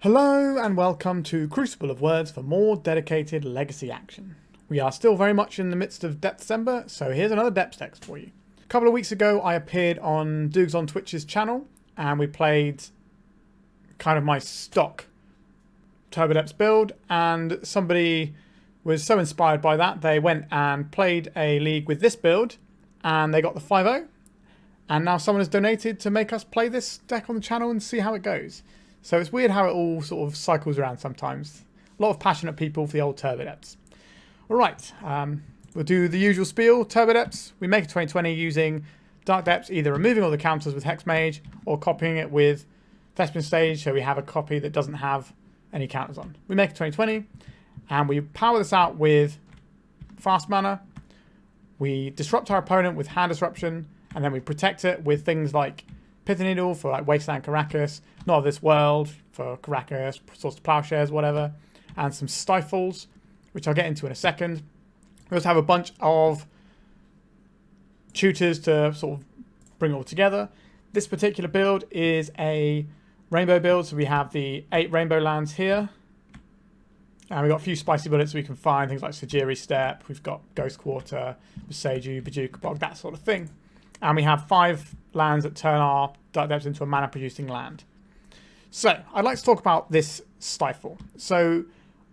Hello and welcome to Crucible of Words for more dedicated legacy action. We are still very much in the midst of December, so here's another Depths text for you. A couple of weeks ago I appeared on Doogs on Twitch's channel and we played kind of my stock Turbodepths build, and somebody was so inspired by that they went and played a league with this build and they got the 5-0, and now someone has donated to make us play this deck on the channel and see how it goes. So it's weird how it all sort of cycles around sometimes. A lot of passionate people for the old Turbodepths. Alright, we'll do the usual spiel. Turbodepths, we make a 2020 using Dark Depths, either removing all the counters with Hexmage or copying it with Thespian Stage, so we have a copy that doesn't have any counters on. We make a 2020 and we power this out with fast mana. We disrupt our opponent with hand disruption, and then we protect it with things like Pithing Needle for like Wasteland Karakas, Not of This World for Karakas, Source of Plowshares, whatever, and some Stifles, which I'll get into in a second. We also have a bunch of tutors to sort of bring it all together. This particular build is a rainbow build, so we have the 8 rainbow lands here. And we've got a few spicy bullets we can find, things like Sejiri Steppe, we've got Ghost Quarter, Boseiju, Bojuka Bog, that sort of thing. And we have 5 lands that turn our Dark Depths into a mana-producing land. So, I'd like to talk about this Stifle. So,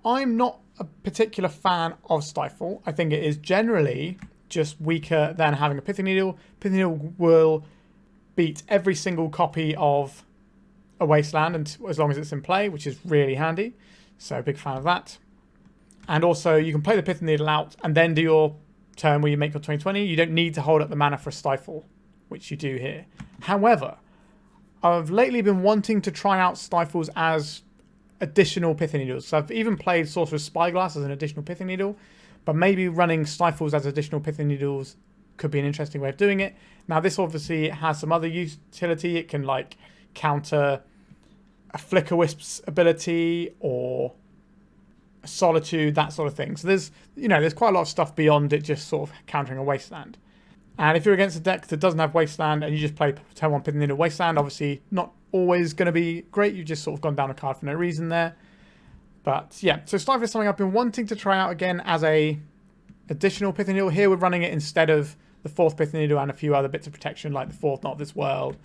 I'm not a particular fan of Stifle. I think it is generally just weaker than having a Pithing Needle. Pithing Needle will beat every single copy of a Wasteland, and as long as it's in play, which is really handy. So, big fan of that. And also, you can play the Pithing Needle out and then do your turn where you make your 2020. You don't need to hold up the mana for a Stifle, which you do here. However, I've lately been wanting to try out Stifles as additional Pithing Needles. So I've even played Sorcerer's Spyglass as an additional Pithing Needle, but maybe running Stifles as additional Pithing Needles could be an interesting way of doing it. Now this obviously has some other utility. It can like counter a Flicker Wisp's ability or Solitude, that sort of thing. So there's quite a lot of stuff beyond it just sort of countering a Wasteland. And if you're against a deck that doesn't have Wasteland and you just play turn 1 Pithing Needle Wasteland, obviously not always going to be great. You've just sort of gone down a card for no reason there. But yeah, so Stifle is something I've been wanting to try out again as a additional Pithing Needle. Here we're running it instead of the 4th Pithing Needle and a few other bits of protection like the 4th Not of This World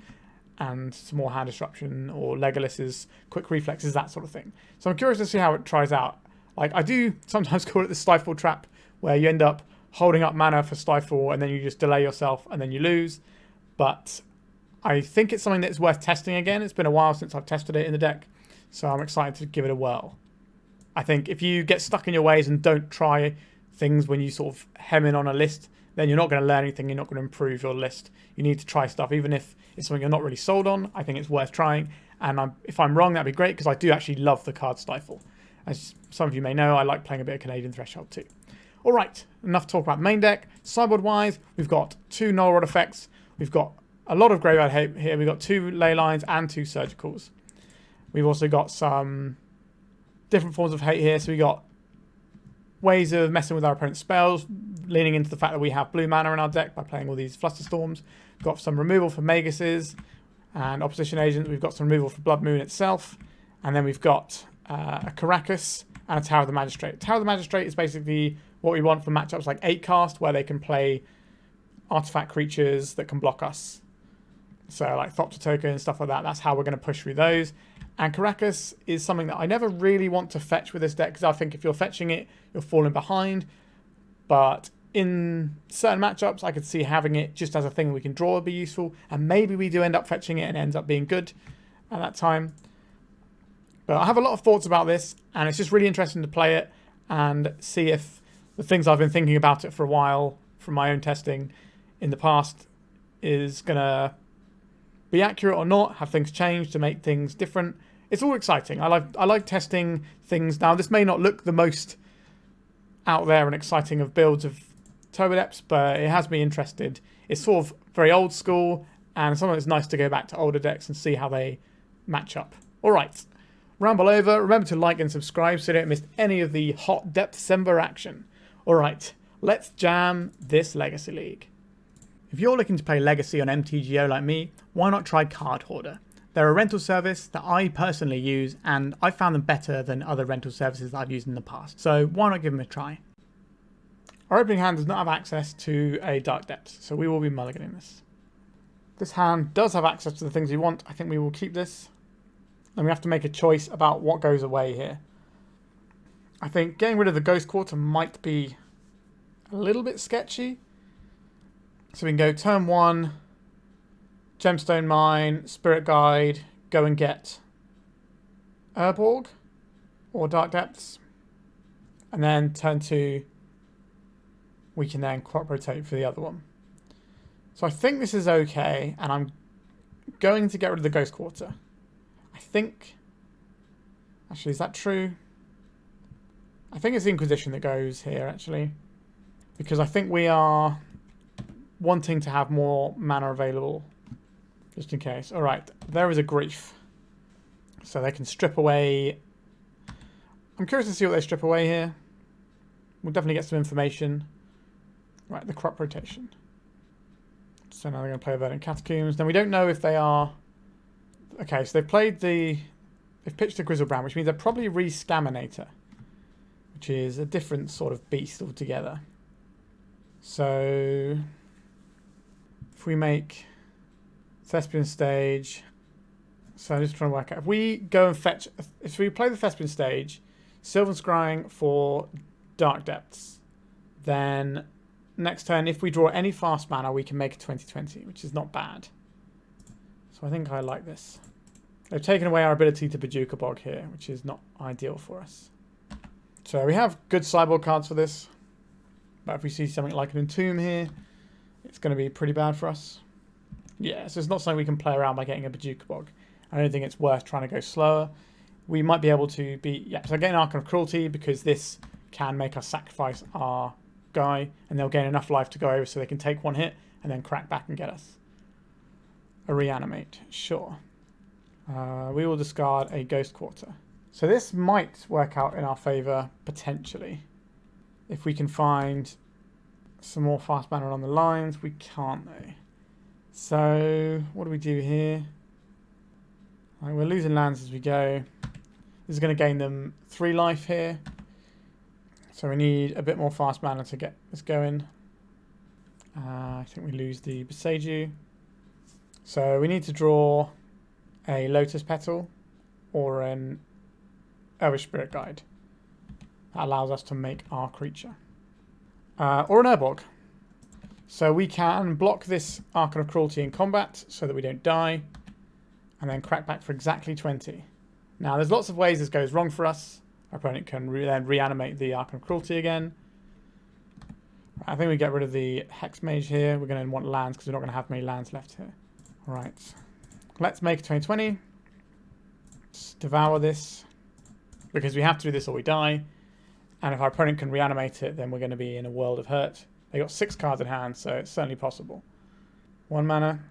and some more hand disruption or Legolas's quick reflexes, that sort of thing. So I'm curious to see how it tries out. Like, I do sometimes call it the Stifle trap, where you end up holding up mana for Stifle and then you just delay yourself and then you lose. But I think it's something that's worth testing again. It's been a while since I've tested it in the deck, so I'm excited to give it a whirl. I think if you get stuck in your ways and don't try things when you sort of hem in on a list, then you're not going to learn anything, you're not going to improve your list. You need to try stuff, even if it's something you're not really sold on. I think it's worth trying, and if I'm wrong, that'd be great, because I do actually love the card Stifle. As some of you may know, I like playing a bit of Canadian Threshold too. Alright, enough talk about the main deck. Sideboard-wise, we've got 2 Null Rod effects. We've got a lot of Graveyard Hate here. We've got 2 Leylines and 2 Surgicals. We've also got some different forms of hate here. So we've got ways of messing with our opponent's spells, leaning into the fact that we have blue mana in our deck by playing all these Flusterstorms. We've got some removal for Maguses and Opposition Agents. We've got some removal for Blood Moon itself. And then we've got a Karakas and a Tower of the Magistrate. Tower of the Magistrate is basically what we want for matchups like 8-cast, where they can play artifact creatures that can block us. So like Thopter Token and stuff like that. That's how we're going to push through those. And Karakas is something that I never really want to fetch with this deck, because I think if you're fetching it, you're falling behind. But in certain matchups, I could see having it just as a thing we can draw would be useful. And maybe we do end up fetching it and it ends up being good at that time. But I have a lot of thoughts about this, and it's just really interesting to play it and see if the things I've been thinking about it for a while from my own testing in the past is going to be accurate or not. Have things changed to make things different? It's all exciting. I like testing things. Now, this may not look the most out there and exciting of builds of Turbodepths, but it has me interested. It's sort of very old school, and sometimes it's nice to go back to older decks and see how they match up. All right. Ramble over. Remember to like and subscribe so you don't miss any of the hot December action. Alright, let's jam this Legacy League. If you're looking to play Legacy on MTGO like me, why not try Card Hoarder? They're a rental service that I personally use, and I found them better than other rental services that I've used in the past. So why not give them a try? Our opening hand does not have access to a Dark Depths, so we will be mulliganing this. This hand does have access to the things we want. I think we will keep this. And we have to make a choice about what goes away here. I think getting rid of the Ghost Quarter might be a little bit sketchy. So we can go turn 1, Gemstone Mine, Spirit Guide, go and get Urborg or Dark Depths. And then turn 2, we can then crop rotate for the other one. So I think this is okay, and I'm going to get rid of the Ghost Quarter. I think... Actually, is that true? I think it's the Inquisition that goes here, actually. Because I think we are wanting to have more mana available. Just in case. Alright, there is a Grief. So they can strip away... I'm curious to see what they strip away here. We'll definitely get some information. Right, the crop rotation. So now they're going to play Verdant Catacombs. Then we don't know if they are... Okay, so they've played the... They've pitched the Grizzlebrand, which means they're probably Re-Scaminator, which is a different sort of beast altogether. So... If we make Thespian stage... So I'm just trying to work out. If we go and fetch... If we play the Thespian stage, Sylvan Scrying for Dark Depths, then... Next turn, if we draw any fast mana, we can make a 20/20, which is not bad. So I think I like this. They've taken away our ability to Bojuka Bog here, which is not ideal for us. So we have good sideboard cards for this. But if we see something like an Entomb here, it's going to be pretty bad for us. Yeah, so it's not something we can play around by getting a Bojuka Bog. I don't think it's worth trying to go slower. We might be able to be... Yeah, so getting Archon of Cruelty, because this can make us sacrifice our... guy, and they'll gain enough life to go over so they can take one hit and then crack back and get us. A Reanimate, sure. We will discard a Ghost Quarter. So this might work out in our favour, potentially. If we can find some more fast mana on the lines, we can't though. So, what do we do here? Right, we're losing lands as we go. This is going to gain them 3 life here. So we need a bit more fast mana to get this going. I think we lose the Boseiju. So we need to draw a Lotus Petal or an Elvish Spirit Guide. That allows us to make our creature. Or an Urborg. So we can block this Archon of Cruelty in combat so that we don't die. And then crack back for exactly 20. Now there's lots of ways this goes wrong for us. Our opponent can then reanimate the Archon of Cruelty again. I think we get rid of the Hexmage here. We're going to want lands because we're not going to have many lands left here. Alright. Let's make a 20/20. Let's devour this. Because we have to do this or we die. And if our opponent can reanimate it, then we're going to be in a world of hurt. They got 6 cards in hand, so it's certainly possible. 1 mana.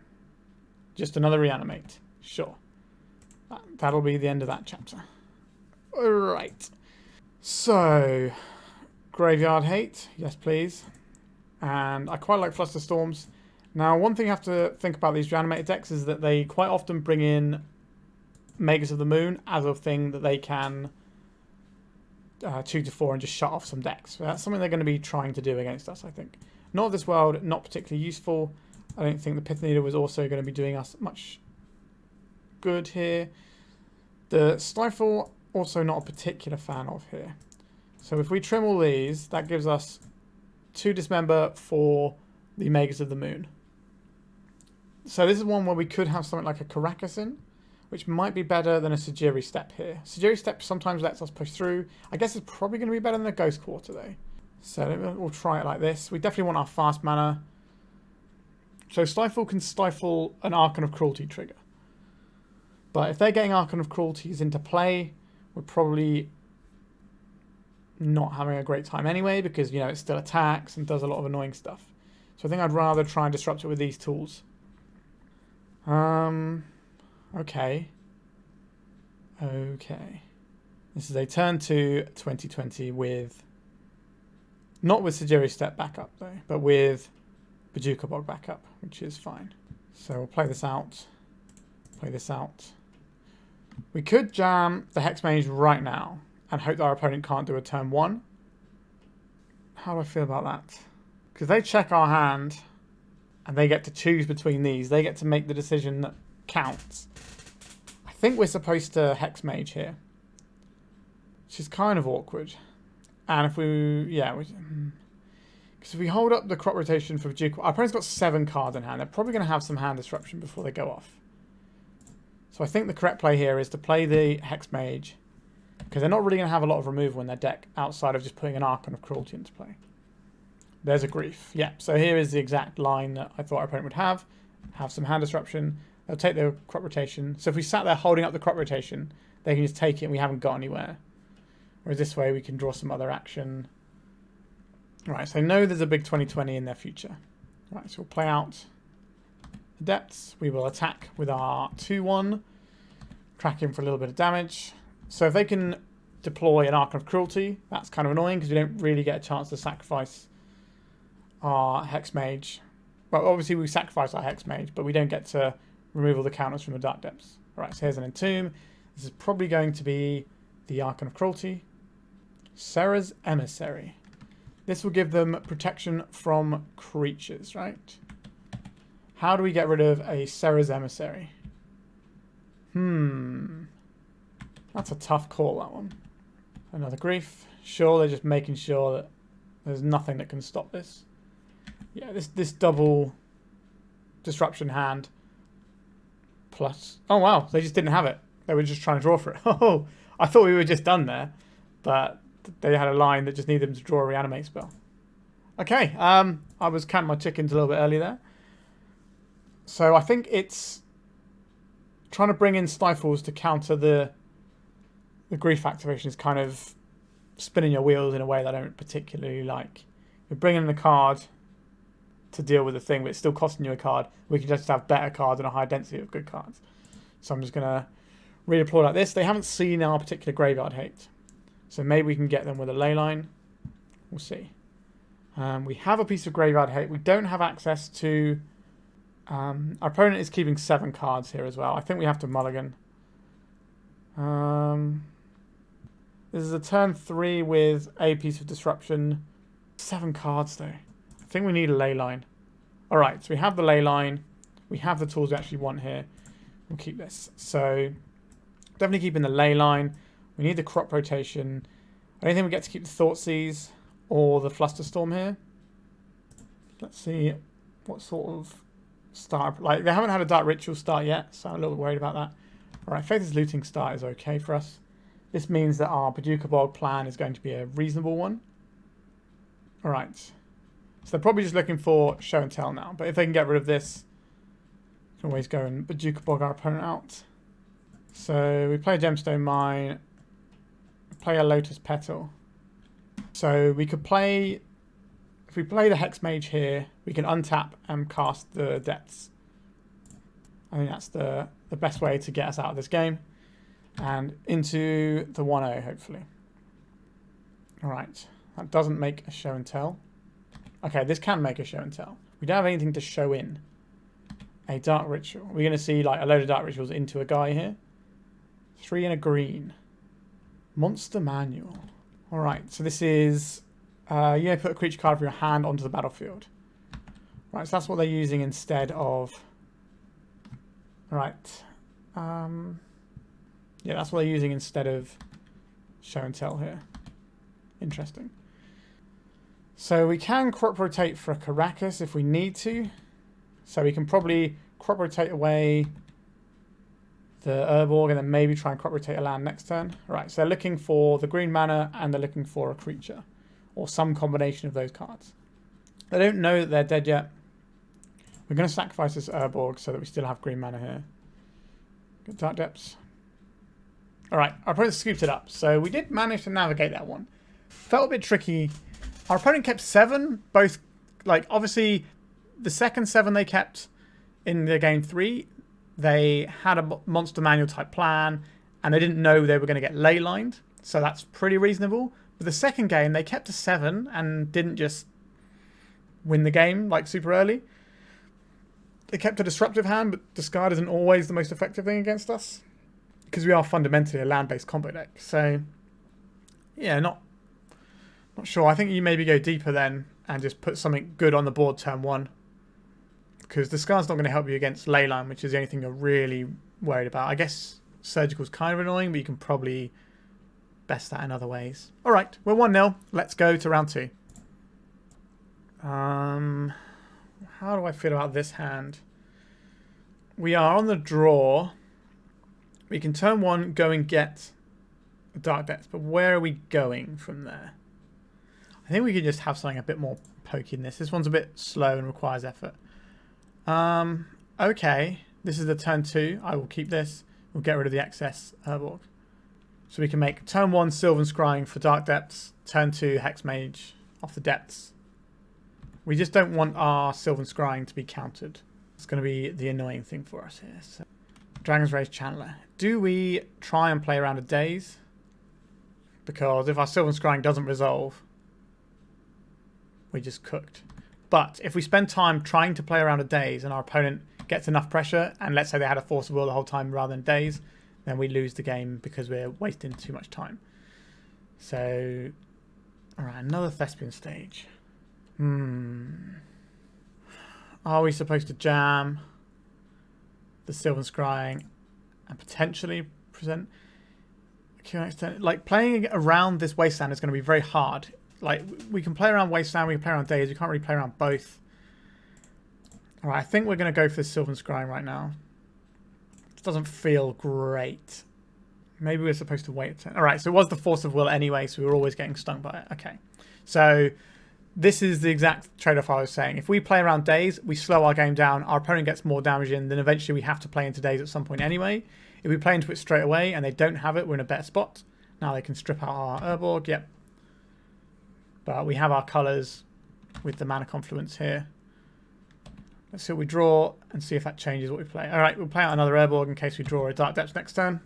Just another reanimate. Sure. That'll be the end of that chapter. Alright. So, Graveyard Hate. Yes, please. And I quite like Flusterstorms. Now, one thing you have to think about these reanimated decks is that they quite often bring in Magus of the Moon as a thing that they can 2-4 and just shut off some decks. So that's something they're going to be trying to do against us, I think. Not of this world, not particularly useful. I don't think the Pithing Needle was also going to be doing us much good here. The Stifle, also not a particular fan of here. So if we trim all these, that gives us 2 Dismember for the Magus of the Moon. So this is one where we could have something like a Karakas in, which might be better than a Sejiri Steppe here. Sejiri Steppe sometimes lets us push through. I guess it's probably going to be better than a Ghost Quarter though. So we'll try it like this. We definitely want our fast mana. So Stifle can stifle an Archon of Cruelty trigger. But if they're getting Archon of Cruelties into play, we're probably not having a great time anyway, because, you know, it still attacks and does a lot of annoying stuff. So I think I'd rather try and disrupt it with these tools. Okay. This is a turn 2 20/20 with... Not with Sejiri Steppe backup though, but with Bojuka Bog backup, which is fine. So we'll play this out. Play this out. We could jam the Hexmage right now and hope that our opponent can't do a turn 1. How do I feel about that? Because they check our hand and they get to choose between these. They get to make the decision that counts. I think we're supposed to Hexmage here, which is kind of awkward. And if we, yeah, because if we hold up the crop rotation for Bojuka, our opponent's got 7 cards in hand. They're probably going to have some hand disruption before they go off. So I think the correct play here is to play the Hexmage, because they're not really going to have a lot of removal in their deck outside of just putting an Archon of Cruelty into play. There's a Grief. Yeah, so here is the exact line that I thought our opponent would have some hand disruption. They'll take the crop rotation. So if we sat there holding up the crop rotation, they can just take it and we haven't got anywhere. Whereas this way we can draw some other action. Right, so I know there's a big 20/20 in their future. Right, so we'll play out the depths. We will attack with our 2/1. Crack him for a little bit of damage. So if they can deploy an Archon of Cruelty, that's kind of annoying because we don't really get a chance to sacrifice our Hexmage. Well, obviously we sacrifice our Hexmage, but we don't get to remove all the counters from the Dark Depths. Alright, so here's an Entomb. This is probably going to be the Archon of Cruelty. Serra's Emissary. This will give them protection from creatures, right? How do we get rid of a Serra's Emissary? That's a tough call, that one. Another Grief. Sure, they're just making sure that there's nothing that can stop this. Yeah, this double disruption hand plus... Oh, wow, they just didn't have it. They were just trying to draw for it. Oh, I thought we were just done there, but they had a line that just needed them to draw a reanimate spell. Okay, I was counting my chickens a little bit early there. So I think it's trying to bring in Stifles to counter the Grief activation is kind of spinning your wheels in a way that I don't particularly like. You're bringing in a card to deal with the thing, but it's still costing you a card. We can just have better cards and a high density of good cards. So I'm just going to redeploy like this. They haven't seen our particular graveyard hate. So maybe we can get them with a Leyline. We'll see. We have a piece of graveyard hate. We don't have access to... our opponent is keeping 7 cards here as well. I think we have to mulligan. This is a turn 3 with a piece of disruption. 7 cards though. I think we need a Leyline. Alright, so we have the Leyline. We have the tools we actually want here. We'll keep this. So, definitely keeping the Leyline. We need the crop rotation. I don't think we get to keep the Thoughtseize or the Flusterstorm here. Let's see what sort of start. Like, they haven't had a Dark Ritual start yet, so I'm a little bit worried about that. Alright, Faithless Looting start is okay for us. This means that our Bojuka Bog plan is going to be a reasonable one. Alright. So they're probably just looking for show and tell now. But if they can get rid of this, we can always go and Bojuka Bog our opponent out. So we play a Gemstone Mine. Play a Lotus Petal. So we could play... If we play the Hexmage here, we can untap and cast the Depths. I think that's the best way to get us out of this game. And into the 1-0, hopefully. Alright. That doesn't make a show and tell. Okay, this can make a show and tell. We don't have anything to show in. A Dark Ritual. We're going to see like a load of Dark Rituals into a guy here. 3 and a green. Monster Manual. Alright, so this is... you may put a creature card from your hand onto the battlefield. Right, so that's what they're using instead of... Right. Yeah, that's what they're using instead of show and tell here. Interesting. So we can crop rotate for a Karakas if we need to. So we can probably crop rotate away the Urborg and then maybe try and crop rotate a land next turn. Right, so they're looking for the green mana and they're looking for a creature. Or some combination of those cards. They don't know that they're dead yet. We're going to sacrifice this Urborg so that we still have green mana here. Good Dark Depths. Alright, our opponent scooped it up. So we did manage to navigate that one. Felt a bit tricky. Our opponent kept 7. Both, like, obviously, the second 7 they kept in the game 3, they had a monster manual type plan, and they didn't know they were going to get leylined. So that's pretty reasonable. But the second game, they kept to 7 and didn't just win the game, like, super early. They kept a disruptive hand, but discard isn't always the most effective thing against us. because we are fundamentally a land-based combo deck. So, yeah, not sure. I think you maybe go deeper then and just put something good on the board turn 1. Because the Scar's not going to help you against Leyline, which is the only thing you're really worried about. I guess Surgical's kind of annoying, but you can probably best that in other ways. All right, we're 1-0. Let's go to round 2. How do I feel about this hand? We are on the draw. We can turn 1, go and get Dark Depths, but where are we going from there? I think we could just have something a bit more pokey in this. This one's a bit slow and requires effort. Okay, this is the turn 2. I will keep this. We'll get rid of the excess Urborg. So we can make turn 1 Sylvan Scrying for Dark Depths, turn 2 Hexmage off the depths. We just don't want our Sylvan Scrying to be countered. It's going to be the annoying thing for us here. So, Dragon's Rage Channeler. Do we try and play around a daze? Because if our Sylvan Scrying doesn't resolve, we just cooked. But if we spend time trying to play around a daze and our opponent gets enough pressure, and let's say they had a Force of Will the whole time rather than daze, then we lose the game because we're wasting too much time. So, alright, another Thespian stage. Are we supposed to jam the Sylvan Scrying and potentially present? Like, playing around this wasteland is going to be very hard. Like, we can play around wasteland, we can play around days, we can't really play around both. Alright, I think we're going to go for the Sylvan Scrying right now. It doesn't feel great. Maybe we're supposed to wait a turn. Alright, so it was the Force of Will anyway, so we were always getting stung by it. Okay. So, this is the exact trade-off I was saying. If we play around days, we slow our game down, our opponent gets more damage in, then eventually we have to play into days at some point anyway. If we play into it straight away and they don't have it, we're in a better spot. Now they can strip out our Urborg, yep. But we have our colours with the Mana Confluence here. Let's see what we draw and see if that changes what we play. Alright, we'll play out another Urborg in case we draw a Dark Depths next turn.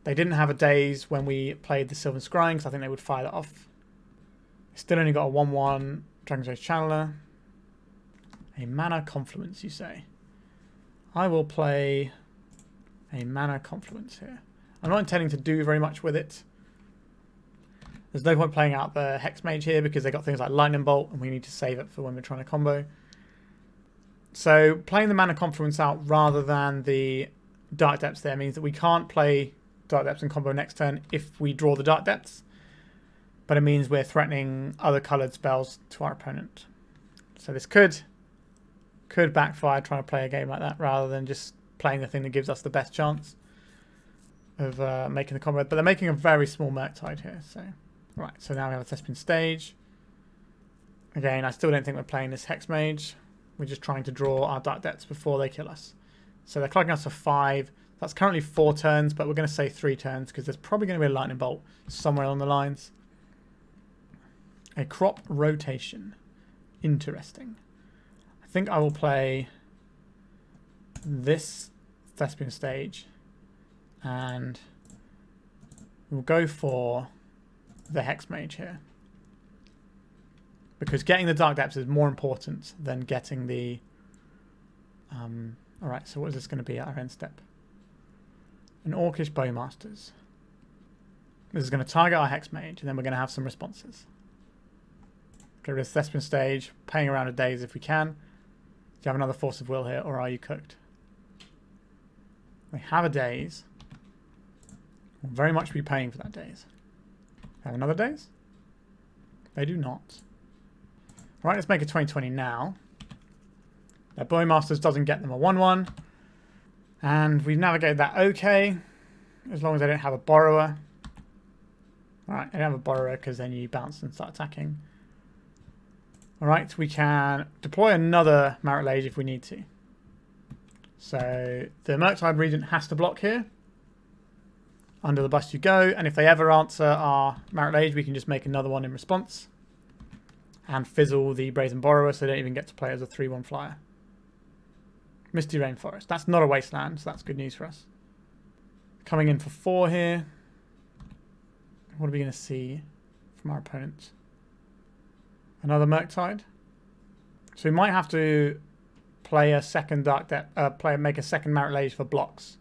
They didn't have a daze when we played the Sylvan Scrying, because I think they would fire that off. Still only got a 1-1 Dragon's Rage Channeler. A Mana Confluence, you say. I will play a Mana Confluence here. I'm not intending to do very much with it. There's no point playing out the Hexmage here because they got things like Lightning Bolt and we need to save it for when we're trying to combo. So playing the Mana Confluence out rather than the Dark Depths there means that we can't play Dark Depths and combo next turn if we draw the Dark Depths. But it means we're threatening other coloured spells to our opponent. So this could backfire trying to play a game like that rather than just playing the thing that gives us the best chance of making the combo. But they're making a very small Murktide here. So, right, so now we have a Thespian stage. Again, I still don't think we're playing this Hexmage. We're just trying to draw our Dark Depths before they kill us. So they're clocking us for 5. That's currently 4 turns, but we're going to say 3 turns because there's probably going to be a Lightning Bolt somewhere along the lines. A Crop Rotation. Interesting. I think I will play this Thespian stage and we'll go for the Hexmage here. Because getting the Dark Depths is more important than getting the... Alright, so what is this going to be at our end step? An Orcish Bowmasters. This is going to target our Hexmage and then we're going to have some responses. Get rid of Thespian stage, playing around a daze if we can. Do you have another Force of Will here or are you cooked? They have a daze. We'll very much be paying for that daze. Have another daze? They do not. Right, let's make a 2020 now. Their Bowmasters doesn't get them a 1-1. And we've navigated that okay. As long as they don't have a Borrower. Alright, they don't have a Borrower because then you bounce and start attacking. Alright, we can deploy another Marit Lage if we need to. So the Murktide Regent has to block here. Under the bust you go. And if they ever answer our Marit Lage, we can just make another one in response. And fizzle the Brazen Borrower so they don't even get to play as a 3-1 flyer. Misty Rainforest. That's not a wasteland, so that's good news for us. Coming in for 4 here. What are we going to see from our opponent? Another Murktide. So we might have to play a second Dark Depth, make a second Marit Lage for blocks.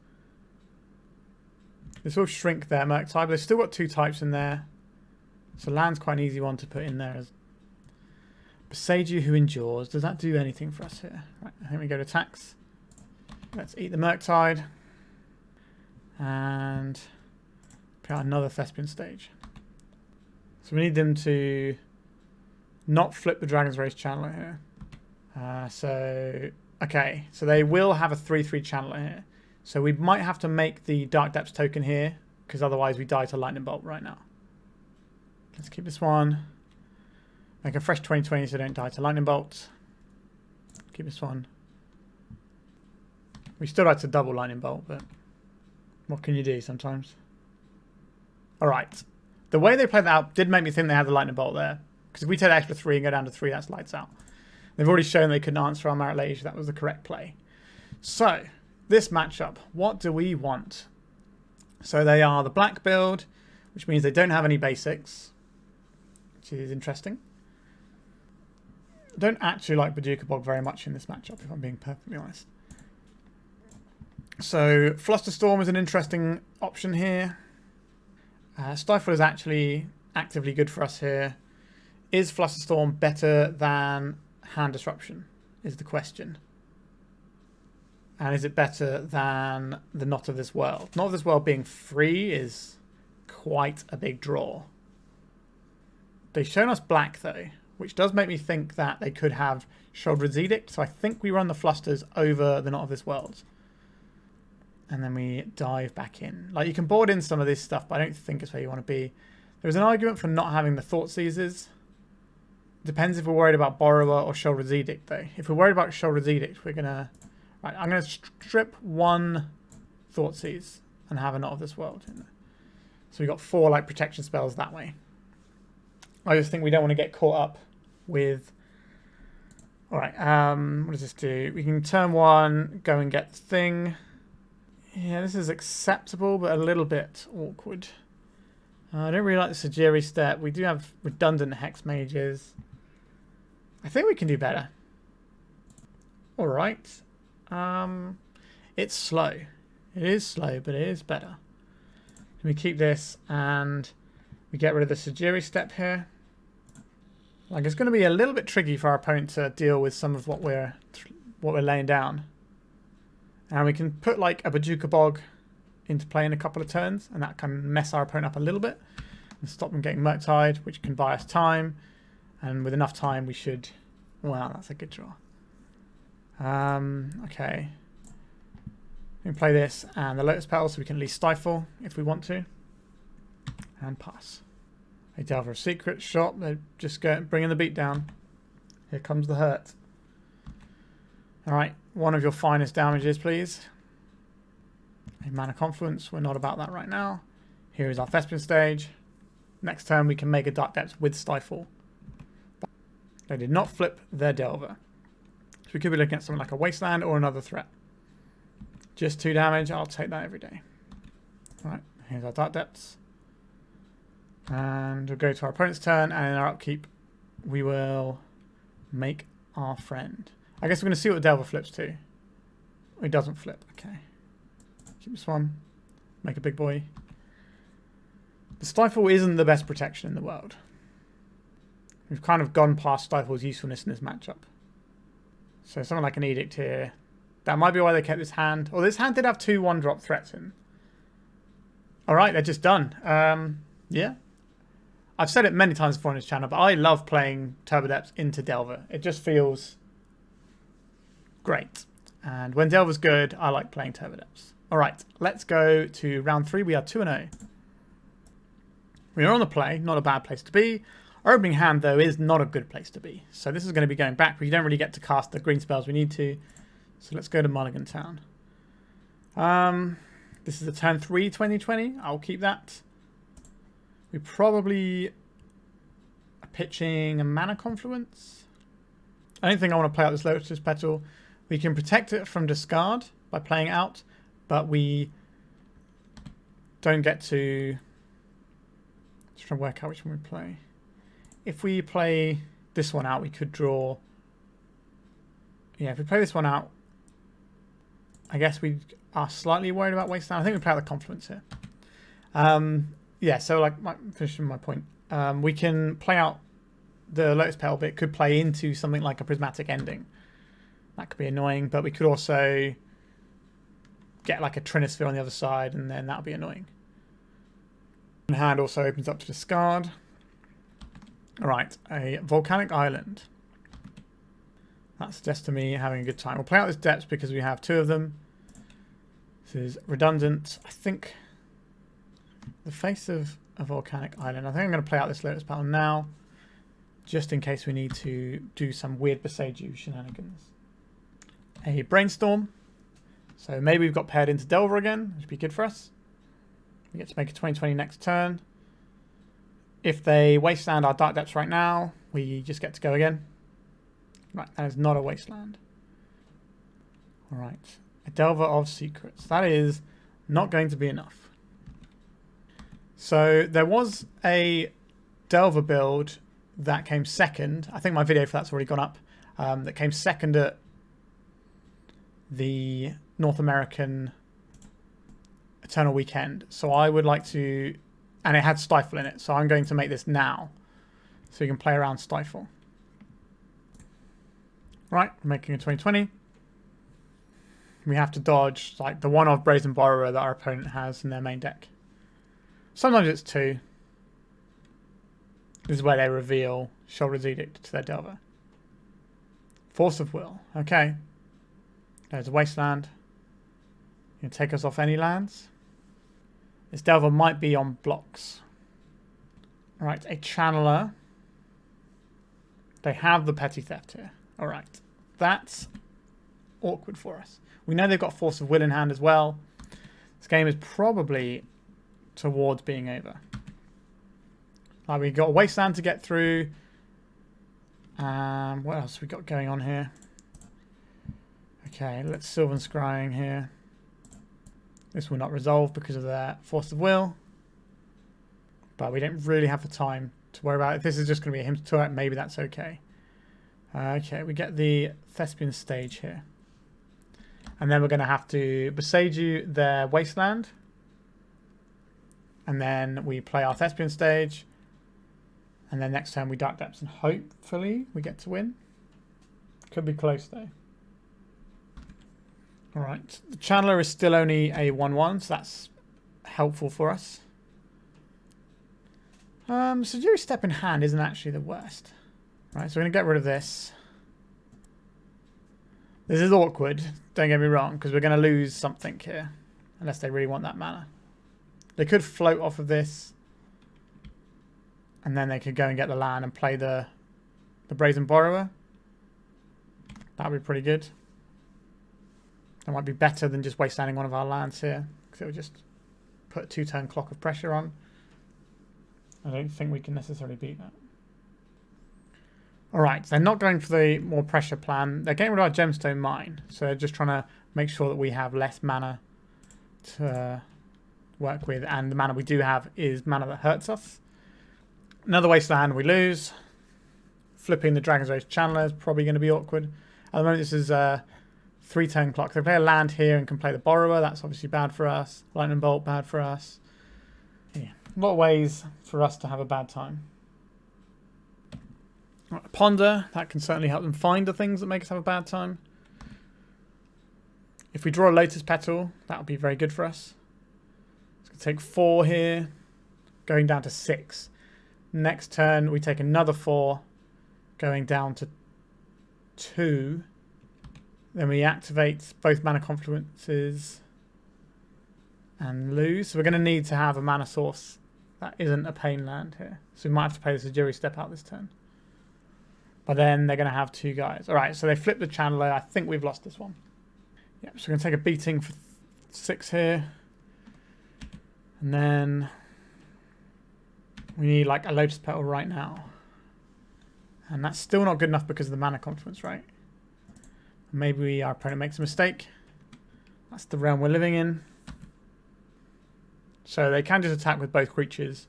This will shrink their Murktide, but they've still got 2 types in there. So land's quite an easy one to put in there. As Boseiju, who endures. Does that do anything for us here? Right, I think we go to attacks. Let's eat the Murktide. And put out another Thespian stage. So we need them to not flip the Dragon's Race Channeler here. Okay, so they will have a 3/3 Channeler here. So we might have to make the Dark Depths token here, because otherwise we die to Lightning Bolt right now. Let's keep this one. Make a fresh 20/20 so don't die to Lightning Bolt. Keep this one. We still die to double Lightning Bolt, but what can you do sometimes? Alright. The way they played that out did make me think they had the Lightning Bolt there. Because if we take the extra 3 and go down to 3, that's lights out. They've already shown they couldn't answer our Marit Lage. That was the correct play. So, this matchup, what do we want? So they are the black build, which means they don't have any basics, which is interesting. I don't actually like Bojuka Bog very much in this matchup, if I'm being perfectly honest. So Flusterstorm is an interesting option here. Stifle is actually actively good for us here. Is Flusterstorm better than Hand Disruption, is the question. And is it better than the Not of This World? Not of This World being free is quite a big draw. They've shown us black though, which does make me think that they could have Sheoldred's Edict. So I think we run the Flusters over the Not of This World. And then we dive back in. Like, you can board in some of this stuff, but I don't think it's where you want to be. There's an argument for not having the Thoughtseizes. Depends if we're worried about Borrower or Sheoldred's Edict though. If we're worried about Sheoldred's Edict, we're going to... Right, I'm going to strip 1 Thoughtseize and have a Not of This World in there. So we've got 4 like protection spells that way. I just think we don't want to get caught up with... Alright, what does this do? We can turn 1, go and get the thing. Yeah, this is acceptable, but a little bit awkward. I don't really like the Sejiri Steppe. We do have redundant Hexmages. I think we can do better. Alright. It's slow. It is slow, but it is better. We keep this and we get rid of the Sejiri Steppe here. Like, it's going to be a little bit tricky for our opponent to deal with some of what we're laying down. And we can put like a Bojuka Bog into play in a couple of turns, and that can mess our opponent up a little bit and stop them getting Murktide, which can buy us time. And with enough time, we should... Wow, that's a good draw. Okay. We can play this and the Lotus Petal so we can at least Stifle if we want to. And pass. A Delver of Secret shot. They're just bringing the beat down. Here comes the hurt. Alright, one of your finest damages, please. A Mana Confluence. We're not about that right now. Here is our Thespian stage. Next turn we can make a Dark Depths with Stifle. They did not flip their Delver. So we could be looking at something like a Wasteland or another threat. Just 2 damage. I'll take that every day. Alright, here's our Dark Depths. And we'll go to our opponent's turn, and in our upkeep we will make our friend. I guess we're going to see what the Delver flips to. It doesn't flip. Okay. Keep this one. Make a big boy. The Stifle isn't the best protection in the world. We've kind of gone past Stifle's usefulness in this matchup. So something like an Edict here. That might be why they kept this hand. Or this hand did have 2 1-drop threats in. Alright, they're just done. Yeah. I've said it many times before on this channel, but I love playing Turbodepths into Delver. It just feels great. And when Delver's good, I like playing Turbodepths. Alright, let's go to round 3. We are 2-0. We are on the play, not a bad place to be. Our opening hand, though, is not a good place to be. So this is going to be going back. We don't really get to cast the green spells we need to. So let's go to Mulligan Town. This is a turn 3 2020. I'll keep that. We probably are pitching a Mana Confluence. I don't think I want to play out this Lotus Petal. We can protect it from discard by playing out, but we don't get to... Just trying to work out which one we play. If we play this one out, we could draw... Yeah, if we play this one out, I guess we are slightly worried about Wasteland. I think we play out the Confluence here. Yeah, so like finishing my point, we can play out the Lotus Petal, but it could play into something like a Prismatic Ending. That could be annoying, but we could also get like a Trinisphere on the other side, and then that would be annoying. Hand also opens up to discard. Alright, a Volcanic Island. That suggests to me having a good time. We'll play out this Depths because we have 2 of them. This is redundant. I think the face of a Volcanic Island. I think I'm going to play out this Lotus Petal now, just in case we need to do some weird Boseiju shenanigans. A Brainstorm. So maybe we've got paired into Delver again, which would be good for us. We get to make a 20/20 next turn. If they wasteland our Dark Depths right now, we just get to go again. Right, that is not a wasteland. Alright, a Delver of Secrets. That is not going to be enough. So there was a Delver build that came second. I think my video for that's already gone up. That came second at the North American Eternal Weekend. So I would like to, and it had Stifle in it, so I'm going to make this now so you can play around Stifle. Right, we're making a 20/20. We have to dodge like the one-off Brazen Borrower that our opponent has in their main deck. Sometimes it's 2. This is where they reveal Shoulder's Edict to their Delver. Force of Will. Okay. There's a Wasteland. You can take us off any lands. This Delver might be on blocks. Alright, a Channeler. They have the Petty Theft here. Alright. That's awkward for us. We know they've got Force of Will in hand as well. This game is probably towards being over. We've got a Wasteland to get through. What else we got going on here? Okay, let's Sylvan Scrying here. This will not resolve because of their Force of Will. But we don't really have the time to worry about it. If this is just going to be a him to it, maybe that's okay. Okay, we get the Thespian stage here. And then we're going to have to Boseiju their Wasteland. And then we play our Thespian stage. And then next turn we Dark Depths and hopefully we get to win. Could be close though. Alright, the Channeler is still only a 1/1, so that's helpful for us. Sejiri Steppe in hand isn't actually the worst. Right, so we're going to get rid of this. This is awkward, don't get me wrong, because we're going to lose something here. Unless they really want that mana. They could float off of this. And then they could go and get the land and play the Brazen Borrower. That would be pretty good. That might be better than just wastelanding one of our lands here. Because it would just put a 2-turn clock of pressure on. I don't think we can necessarily beat that. Alright, they're not going for the more pressure plan. They're getting rid of our Gemstone Mine. So they're just trying to make sure that we have less mana to work with. And the mana we do have is mana that hurts us. Another wasteland we lose. Flipping the Dragon's Rage Channeler is probably going to be awkward. At the moment this is a 3-turn clock. They play a land here and can play the Borrower. That's obviously bad for us. Lightning Bolt, bad for us. Yeah, a lot of ways for us to have a bad time. Right, Ponder, that can certainly help them find the things that make us have a bad time. If we draw a Lotus Petal, that would be very good for us. It's going to take 4 here, going down to 6. Next turn, we take another 4, going down to 2. Then we activate both Mana Confluences and lose. So we're going to need to have a mana source that isn't a pain land here. So we might have to play the Sejiri Steppe out this turn. But then they're going to have 2 guys. Alright, so they flip the Channeler. I think we've lost this one. Yep, so we're going to take a beating for 6 here. And then we need like a Lotus Petal right now. And that's still not good enough because of the Mana Confluence, right? Maybe our opponent makes a mistake. That's the realm we're living in. So they can just attack with both creatures.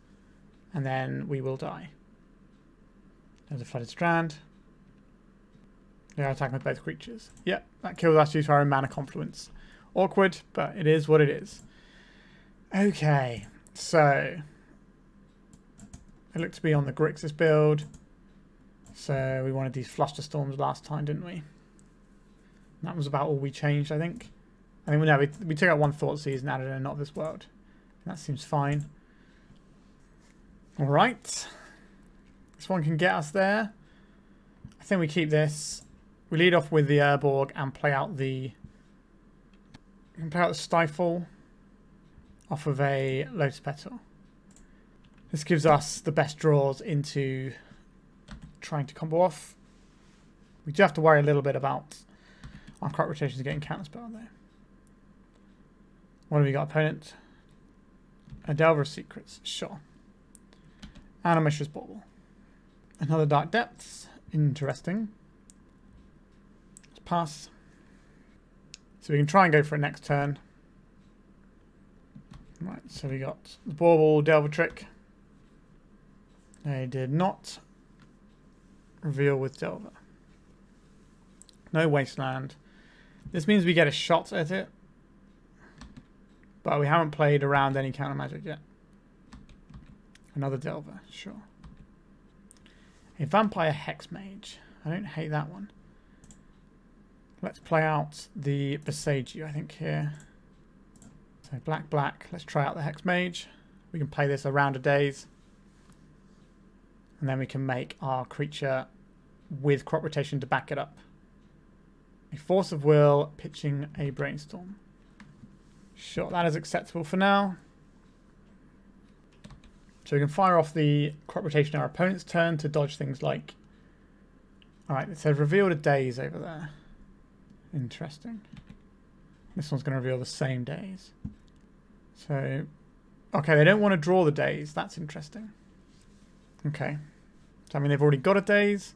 And then we will die. There's a Flooded Strand. They are attacking with both creatures. Yep, that kills us due to our own Mana Confluence. Awkward, but it is what it is. Okay. So it looked to be on the Grixis build. So we wanted these Flusterstorms last time, didn't we? That was about all we changed, I think. I think we took out one Thoughtseize and added a Not of This World. That seems fine. Alright. This one can get us there. I think we keep this. We lead off with the Urborg and play out the Stifle off of a Lotus Petal. This gives us the best draws into trying to combo off. We do have to worry a little bit about our crop rotations getting counterspelled though. What have we got, opponent? A Delver of Secrets, sure. And a Mishra's Bauble. Another Dark Depths, interesting. Let's pass. So we can try and go for it next turn. Right, so we got the Bauble, Delver Trick. They did not reveal with Delver. No Wasteland. This means we get a shot at it. But we haven't played around any counter magic yet. Another Delver, sure. A Vampire Hexmage. I don't hate that one. Let's play out the Boseiju, I think, here. So black, black. Let's try out the Hexmage. We can play this a round of days. And then we can make our creature with crop rotation to back it up. A Force of Will, pitching a Brainstorm. Sure, that is acceptable for now. So we can fire off the crop rotation on our opponent's turn to dodge things like... Alright, it says reveal the days over there. Interesting. This one's going to reveal the same days. So, okay, they don't want to draw the days. That's interesting. Okay. So, I mean, they've already got a days.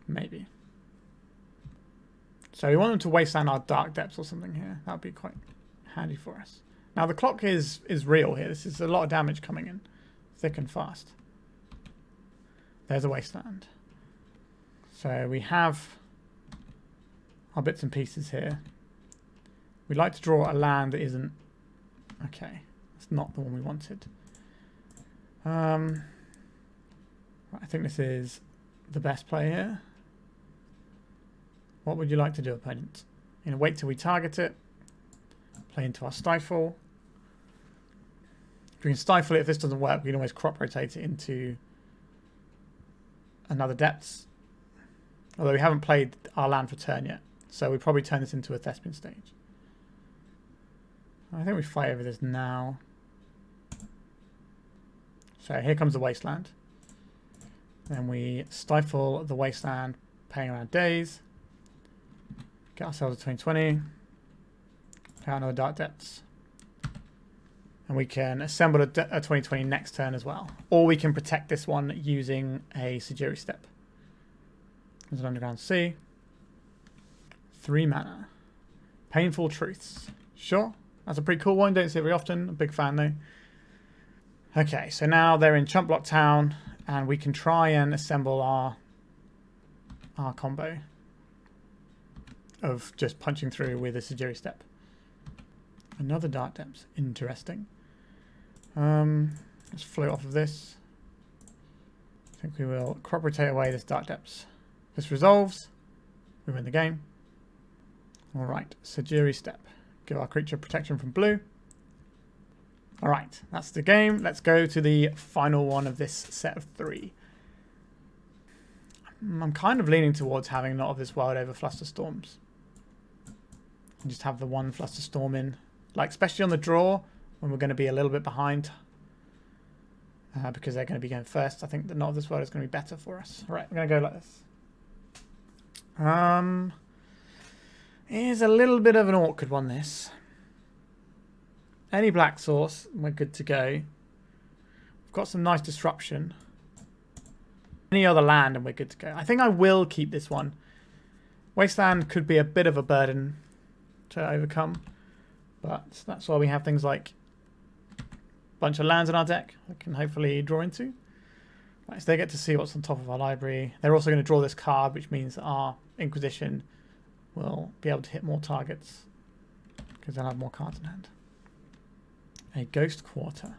Maybe. So we want them to wasteland our Dark Depths or something here. That would be quite handy for us. Now, the clock is real here. This is a lot of damage coming in. Thick and fast. There's a wasteland. So we have our bits and pieces here. We'd like to draw a land that isn't... Okay, that's not the one we wanted. I think this is the best play here. What would you like to do, opponent? Wait till we target it. Play into our Stifle. If we can Stifle it, if this doesn't work, we can always crop rotate it into another Depths. Although we haven't played our land for turn yet. So we probably turn this into a Thespian stage. I think we fight over this now. So here comes the Wasteland. Then we Stifle the Wasteland, paying around days. Get ourselves a 2020. Play out another Dark Depths. And we can assemble a 2020 next turn as well. Or we can protect this one using a Sejiri Steppe. There's an Underground Sea. 3 mana. Painful Truths. Sure. That's a pretty cool one. Don't see it very often. A big fan though. Okay, so now they're in Chump Block Town. And we can try and assemble our combo of just punching through with a Sejiri Steppe. Another Dark Depths. Interesting. Let's float off of this. I think we will crop rotate away this Dark Depths. This resolves. We win the game. Alright, Sejiri Steppe. Give our creature protection from blue. Alright, that's the game. Let's go to the final one of this set of 3. I'm kind of leaning towards having Not of This World over Flusterstorms. And just have the one Flusterstorm in. Like, especially on the draw, when we're going to be a little bit behind. Because they're going to be going first. I think the Not of This World is going to be better for us. Alright, we're going to go like this. It is a little bit of an awkward one, this. Any black source, we're good to go. We've got some nice disruption. Any other land and we're good to go. I think I will keep this one. Wasteland could be a bit of a burden to overcome. But that's why we have things like a bunch of lands in our deck that can hopefully draw into. Right, so they get to see what's on top of our library. They're also going to draw this card, which means that our Inquisition will be able to hit more targets because they'll have more cards in hand. A Ghost Quarter.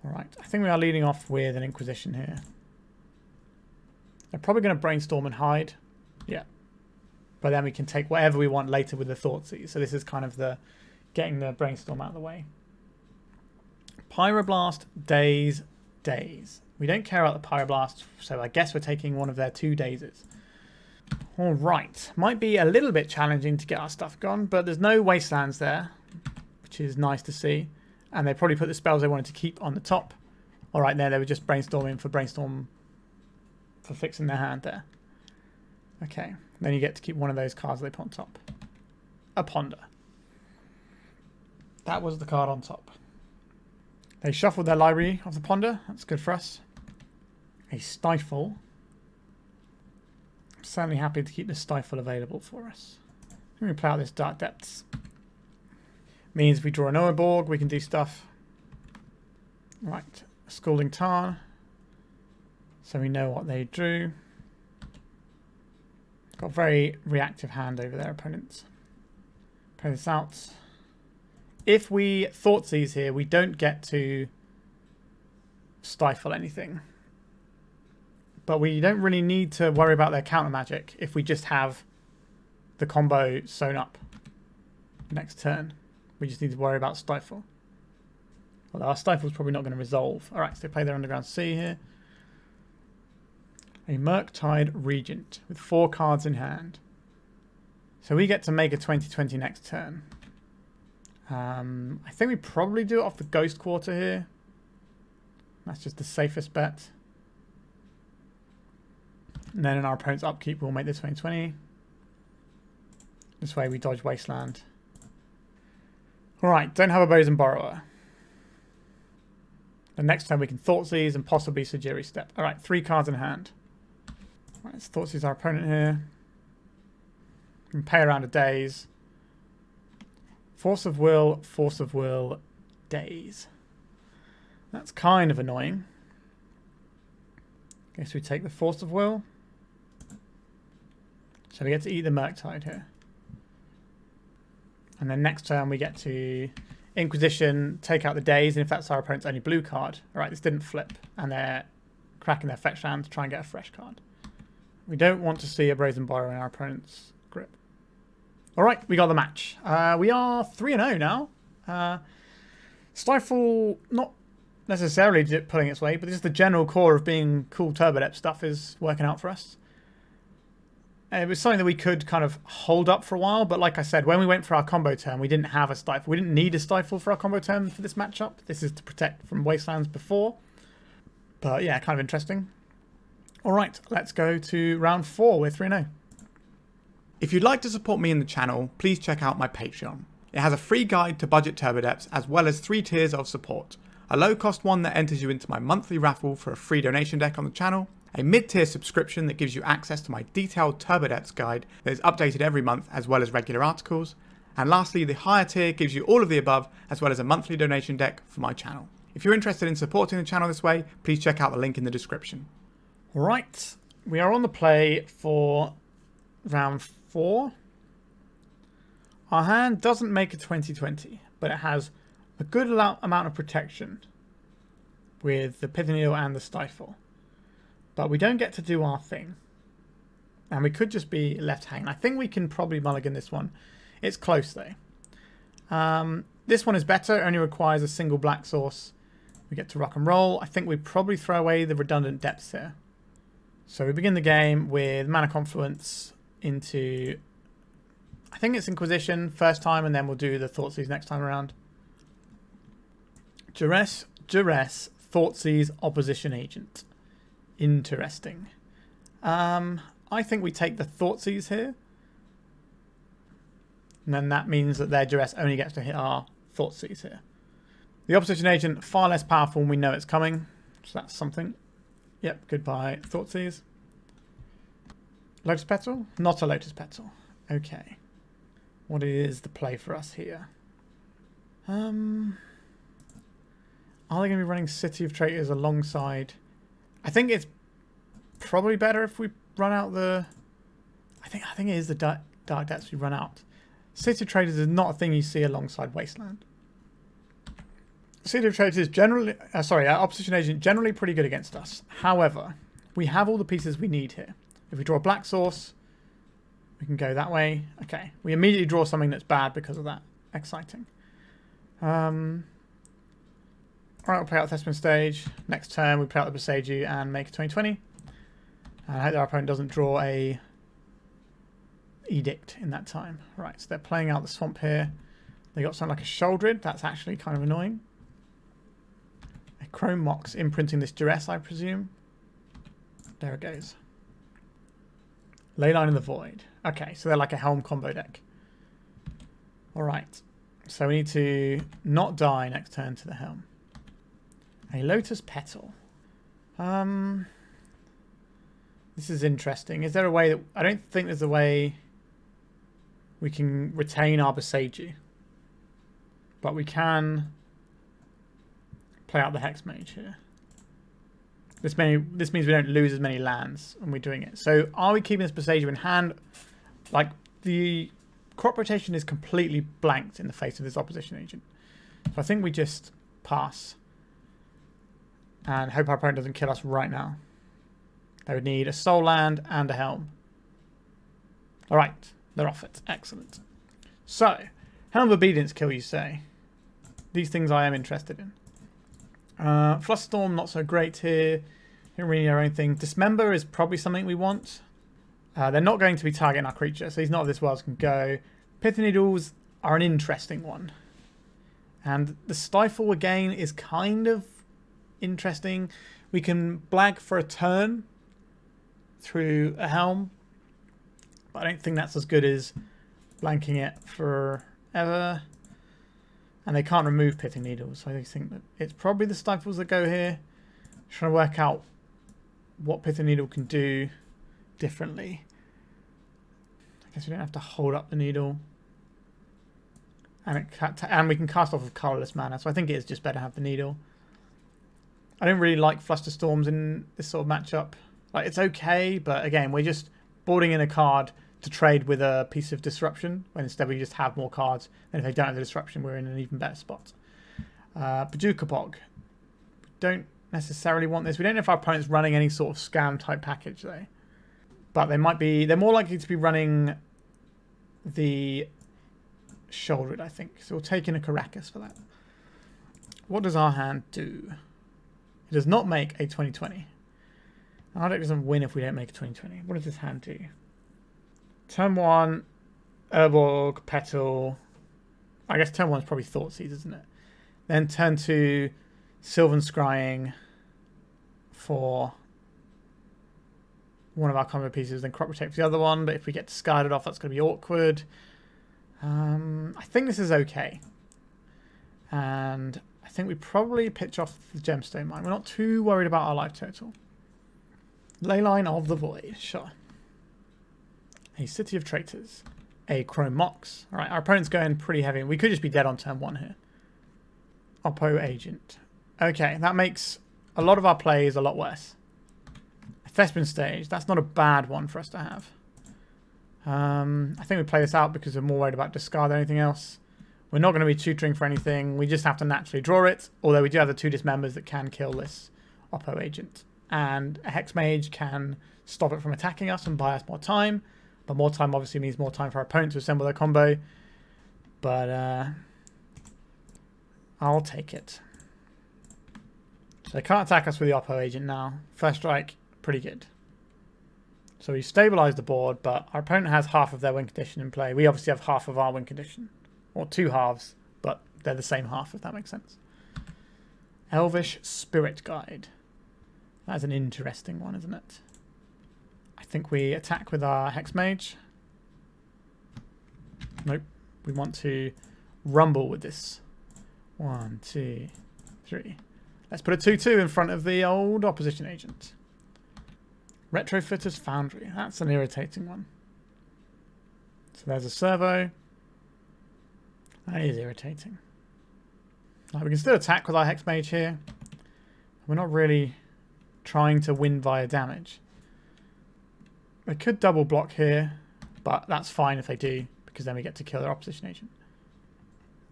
Alright, I think we are leading off with an Inquisition here. They're probably going to brainstorm and hide. Yeah. But then we can take whatever we want later with the Thoughtseize. So this is kind of the getting the brainstorm out of the way. Pyroblast, Daze, Daze. We don't care about the Pyroblast, so I guess we're taking one of their 2 Dazes. Alright. Might be a little bit challenging to get our stuff gone, but there's no Wastelands there, which is nice to see. And they probably put the spells they wanted to keep on the top. Alright, there they were just brainstorming for brainstorm for fixing their hand there. Okay, then you get to keep one of those cards they put on top. A Ponder. That was the card on top. They shuffled their library of the Ponder. That's good for us. A Stifle. I'm certainly happy to keep the Stifle available for us. Let me play out this Dark Depths. Means if we draw an Urborg, we can do stuff. Right, Scalding Tarn. So we know what they drew. Got a very reactive hand over their opponents. Play this out. If we Thoughtseize here, we don't get to stifle anything. But we don't really need to worry about their counter magic if we just have the combo sewn up next turn. We just need to worry about Stifle. Although our Stifle's probably not going to resolve. Alright, so they play their Underground Sea here. A Murktide Regent with 4 cards in hand. So we get to make a 20/20 next turn. I think we probably do it off the Ghost Quarter here. That's just the safest bet. And then in our opponent's upkeep, we'll make the 20/20. This way we dodge Wasteland. Alright, don't have a Bosun Borrower. The next time we can Thoughtseize and possibly Sejiri Steppe. Alright, 3 cards in hand. Right, let's Thoughtseize our opponent here. We can pay around a Daze. Force of Will, Daze. That's kind of annoying. Guess we take the Force of Will. So we get to eat the Murktide here. And then next turn we get to Inquisition, take out the Daze, and if that's our opponent's only blue card. Alright, this didn't flip. And they're cracking their fetch land to try and get a fresh card. We don't want to see a Brazen Borrow in our opponent's grip. Alright, we got the match. We are 3-0 now. Stifle, not necessarily pulling its weight, but just the general core of being cool Turbodepth stuff is working out for us. It was something that we could kind of hold up for a while, but like I said, when we went for our combo turn, we didn't have a Stifle. We didn't need a Stifle for our combo turn for this matchup. This is to protect from Wastelands before. But yeah, kind of interesting. Alright, let's go to round 4. We're 3-0. If you'd like to support me in the channel, please check out my Patreon. It has a free guide to budget Turbodepths as well as 3 tiers of support. A low cost one that enters you into my monthly raffle for a free donation deck on the channel, a mid-tier subscription that gives you access to my detailed Turbodepths guide that is updated every month as well as regular articles, and lastly the higher tier gives you all of the above as well as a monthly donation deck for my channel. If you're interested in supporting the channel this way, please check out the link in the description. Right, we are on the play for round 4. Our hand doesn't make a 20/20, but it has a good amount of protection with the Pithing Needle and the Stifle. But we don't get to do our thing. And we could just be left hanging. I think we can probably mulligan this one. It's close though. This one is better, it only requires a single black source. We get to rock and roll. I think we probably throw away the redundant depths here. So we begin the game with Mana Confluence into, I think it's Inquisition first time, and then we'll do the Thoughtseize next time around. Duress, Thoughtseize, Opposition Agent. Interesting. I think we take the Thoughtseize here. And then that means that their Duress only gets to hit our Thoughtseize here. The Opposition Agent, far less powerful when we know it's coming. So that's something. Yep, goodbye Thoughtseize. Lotus Petal? Not a Lotus Petal. Okay. What is the play for us here? Are they going to be running City of Traitors alongside? I think it's probably better if we run out the... I think it is the Dark Depths we run out. City of Traitors is not a thing you see alongside Wasteland. Sejiri Steppe is generally, opposition agent generally pretty good against us. However, we have all the pieces we need here. If we draw a black source, we can go that way. Okay, we immediately draw something that's bad because of that. Exciting. Alright, we'll play out the Thespian stage. Next turn, we play out the Boseiju and make a 2020. And I hope our opponent doesn't draw a edict in that time. Right, so they're playing out the swamp here. They got something like a Shouldered. That's actually kind of annoying. A Chrome Mox imprinting this duress, I presume. There it goes. Leyline in the Void. Okay, so they're like a Helm combo deck. Alright. So we need to not die next turn to the Helm. A Lotus Petal. This is interesting. Is there a way that... I don't think there's a way we can retain our Boseiju. But we can play out the Hexmage here. This means we don't lose as many lands when we're doing it. So are we keeping this Boseiju in hand? Like, the crop rotation is completely blanked in the face of this opposition agent. So I think we just pass. And hope our opponent doesn't kill us right now. They would need a soul land and a Helm. Alright, they're off it. Excellent. So, Helm of Obedience kill, you say? These things I am interested in. Flusterstorm, not so great here. Don't really know anything. Dismember is probably something we want. They're not going to be targeting our creature, so he's not of this world can go. Pithing Needles are an interesting one. And the Stifle, again, is kind of interesting. We can blag for a turn through a Helm, but I don't think that's as good as blanking it forever. And they can't remove Pithing Needles, so I think that it's probably the Stifles that go here. Trying to work out what Pithing Needle can do differently. I guess we don't have to hold up the needle. And we can cast off of colourless mana, so I think it is just better to have the needle. I don't really like Flusterstorms in this sort of matchup. Like, it's okay, but again, we're just boarding in a card to trade with a piece of disruption, when instead we just have more cards. And if they don't have the disruption, we're in an even better spot. Bojuka Bog. We don't necessarily want this. We don't know if our opponent's running any sort of scam type package though. But they might be, they're more likely to be running the Shouldered, I think. So we'll take in a Karakas for that. What does our hand do? It does not make a 2020. Our deck doesn't win if we don't make a 2020. What does this hand do? Turn 1, Urborg, Petal. I guess turn 1 is probably Thoughtseize, isn't it? Then turn 2, Sylvan Scrying for one of our combo pieces, then crop protect the other one. But if we get discarded off, that's going to be awkward. I think this is okay. And I think we probably pitch off the Gemstone Mine. We're not too worried about our life total. Leyline of the Void, sure. A City of Traitors. A Chrome Mox. Alright, our opponent's going pretty heavy. We could just be dead on turn 1 here. Oppo Agent. Okay, that makes a lot of our plays a lot worse. A Thespian stage. That's not a bad one for us to have. I think we play this out because we're more worried about discard than anything else. We're not going to be tutoring for anything. We just have to naturally draw it. Although we do have the 2 Dismembers that can kill this Oppo Agent. And a Hexmage can stop it from attacking us and buy us more time. But more time obviously means more time for our opponent to assemble their combo. But I'll take it. So they can't attack us with the Oppo Agent now. First strike, pretty good. So we stabilised the board, but our opponent has half of their win condition in play. We obviously have half of our win condition. Or 2 halves, but they're the same half, if that makes sense. Elvish Spirit Guide. That's an interesting one, isn't it? I think we attack with our Hexmage. Nope. We want to rumble with this. 1, 2, 3. Let's put a 2-2 in front of the old opposition agent. Retrofitter's Foundry. That's an irritating one. So there's a servo. That is irritating. Now we can still attack with our Hexmage here. We're not really trying to win via damage. We could double block here, but that's fine if they do, because then we get to kill their opposition agent.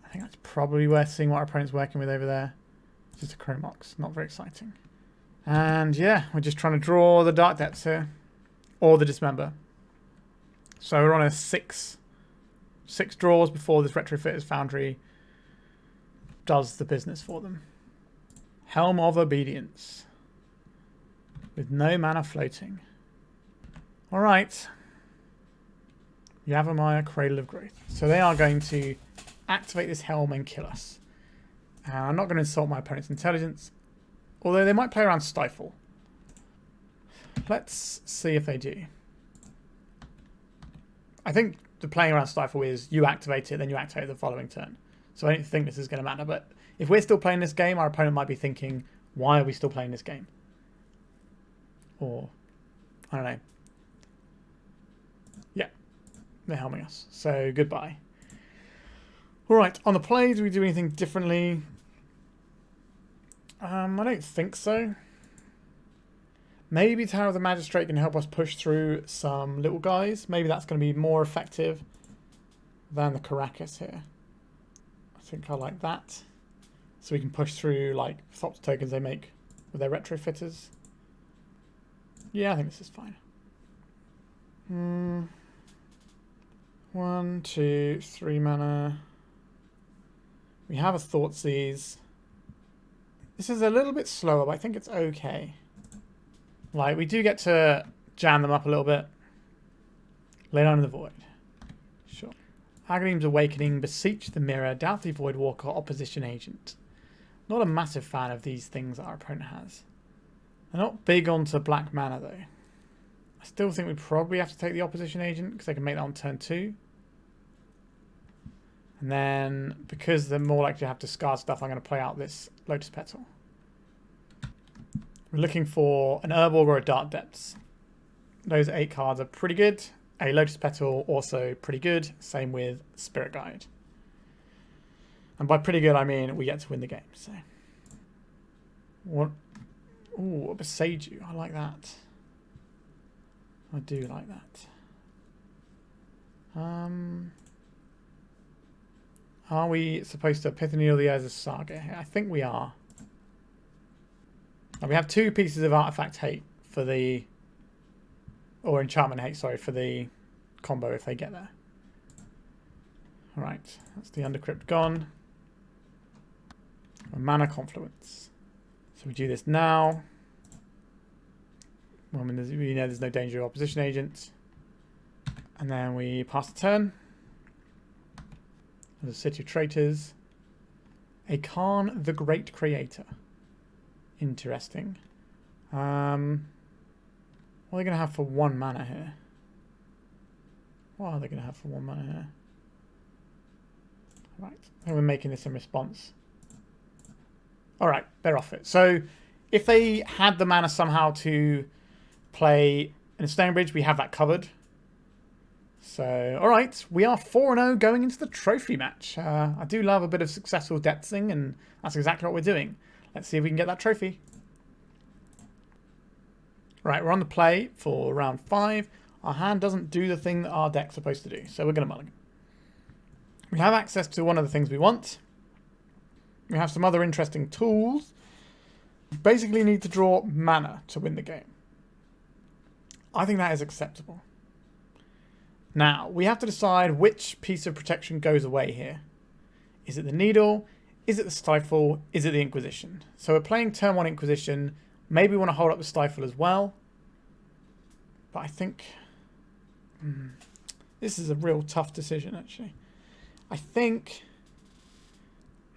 I think that's probably worth seeing what our opponent's working with over there. Just a Chromox, not very exciting. And yeah, we're just trying to draw the Dark Depths here. Or the Dismember. So we're on a six draws before this Retrofitter's Foundry does the business for them. Helm of Obedience. With no mana floating. Alright. Yavimaya, Cradle of Growth. So they are going to activate this Helm and kill us. I'm not going to insult my opponent's intelligence. Although they might play around Stifle. Let's see if they do. I think the playing around Stifle is you activate it, then you activate it the following turn. So I don't think this is going to matter. But if we're still playing this game, our opponent might be thinking, why are we still playing this game? Or, I don't know. Yeah, they're helming us. So goodbye. Alright, on the play, do we do anything differently? I don't think so. Maybe Tower of the Magistrate can help us push through some little guys. Maybe that's going to be more effective than the Karakas here. I think I like that. So we can push through like Thoughtseize tokens they make with their retrofitters. Yeah, I think this is fine. 1, 2, 3 mana. We have a Thoughtseize. This is a little bit slower, but I think it's okay. Like, we do get to jam them up a little bit. Leyline in the Void. Sure. Aghanim's Awakening, Beseech the Mirror, Doubt the Voidwalker, Opposition Agent. Not a massive fan of these things that our opponent has. They're not big onto black mana, though. I still think we probably have to take the Opposition Agent, because they can make that on turn 2. And then, because they're more likely to have discard stuff, I'm going to play out this Lotus Petal. We're looking for an Urborg or a Dark Depths. Those 8 cards are pretty good. A Lotus Petal also pretty good. Same with Spirit Guide. And by pretty good, I mean we get to win the game. So, what? Ooh, a Boseiju. I like that. I do like that. Are we supposed to Pithing Needle the Urza's Saga here? I think we are. Now we have 2 pieces of Artifact Hate for the... Or Enchantment Hate, sorry, for the combo if they get there. Alright, that's the Undercrypt gone. Mana Confluence. So we do this now. Well, I mean, we know there's no danger of Opposition Agent. And then we pass the turn. There's a City of Traitors. A Khan the Great Creator. Interesting. What are they going to have for 1 mana here? What are they going to have for 1 mana here? Right. I think we're making this in response. Alright, they're off it. So, if they had the mana somehow to play in a Stonebridge, we have that covered. So, alright, we are 4-0 going into the trophy match. I do love a bit of successful depthing, and that's exactly what we're doing. Let's see if we can get that trophy. Right, we're on the play for round 5. Our hand doesn't do the thing that our deck's supposed to do, so we're going to mulligan. We have access to one of the things we want. We have some other interesting tools. We basically need to draw mana to win the game. I think that is acceptable. Now, we have to decide which piece of protection goes away here. Is it the Needle? Is it the Stifle? Is it the Inquisition? So we're playing turn 1 Inquisition. Maybe we want to hold up the Stifle as well. But I think... this is a real tough decision, actually. I think...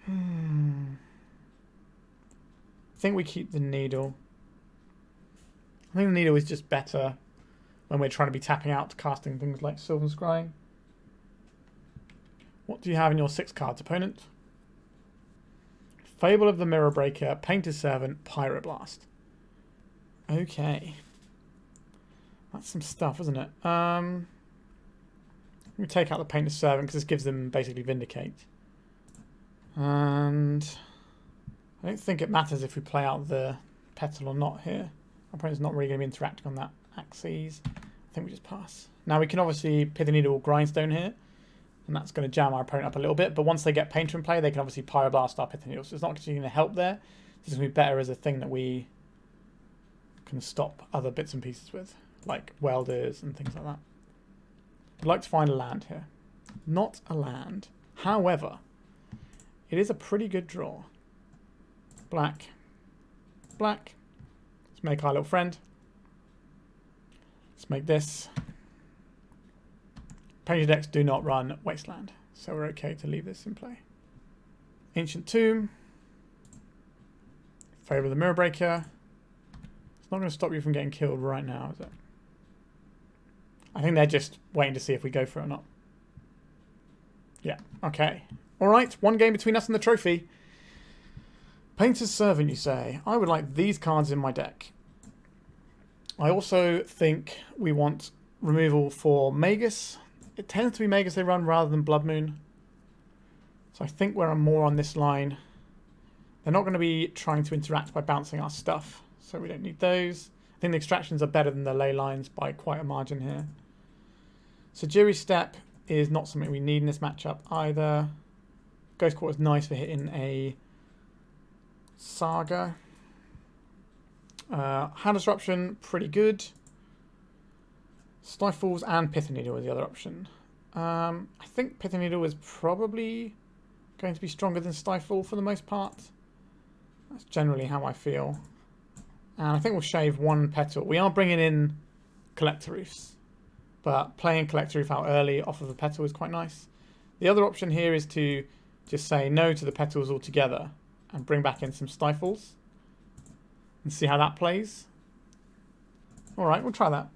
I think we keep the Needle. I think the Needle is just better when we're trying to be tapping out, casting things like Sylvan Scrying. What do you have in your 6 cards, opponent? Fable of the Mirror Breaker, Painter's Servant, Pyroblast. Okay. That's some stuff, isn't it? We take out the Painter's Servant because this gives them basically Vindicate. And I don't think it matters if we play out the Petal or not here. Our opponent's not really going to be interacting on that axis. I think we just pass. Now we can obviously Pithing Needle or Grindstone here. And that's going to jam our opponent up a little bit. But once they get Painter in play, they can obviously Pyroblast our Pithing Needle. So it's not actually going to help there. It's going to be better as a thing that we can stop other bits and pieces with, like welders and things like that. I'd like to find a land here. Not a land. However, it is a pretty good draw. Black. Black. Let's make our little friend. Let's make this. Painted decks do not run Wasteland, so we're okay to leave this in play. Ancient Tomb. Favor the Mirror Breaker. It's not going to stop you from getting killed right now, is it? I think they're just waiting to see if we go for it or not. Yeah, okay. Alright, one game between us and the trophy. Painter's Servant, you say. I would like these cards in my deck. I also think we want removal for Magus. It tends to be Magus they run rather than Blood Moon. So I think we're more on this line. They're not going to be trying to interact by bouncing our stuff, so we don't need those. I think the extractions are better than the ley lines by quite a margin here. Sejiri Steppe is not something we need in this matchup either. Ghost Court is nice for hitting a Saga. Hand Disruption, pretty good. Stifles and Pithing Needle is the other option. I think Pithing Needle is probably going to be stronger than Stifle for the most part. That's generally how I feel. And I think we'll shave one petal. We are bringing in Collector Ouphes, but playing Collector Ouphe out early off of a petal is quite nice. The other option here is to just say no to the petals altogether and bring back in some Stifles and see how that plays. Alright, we'll try that.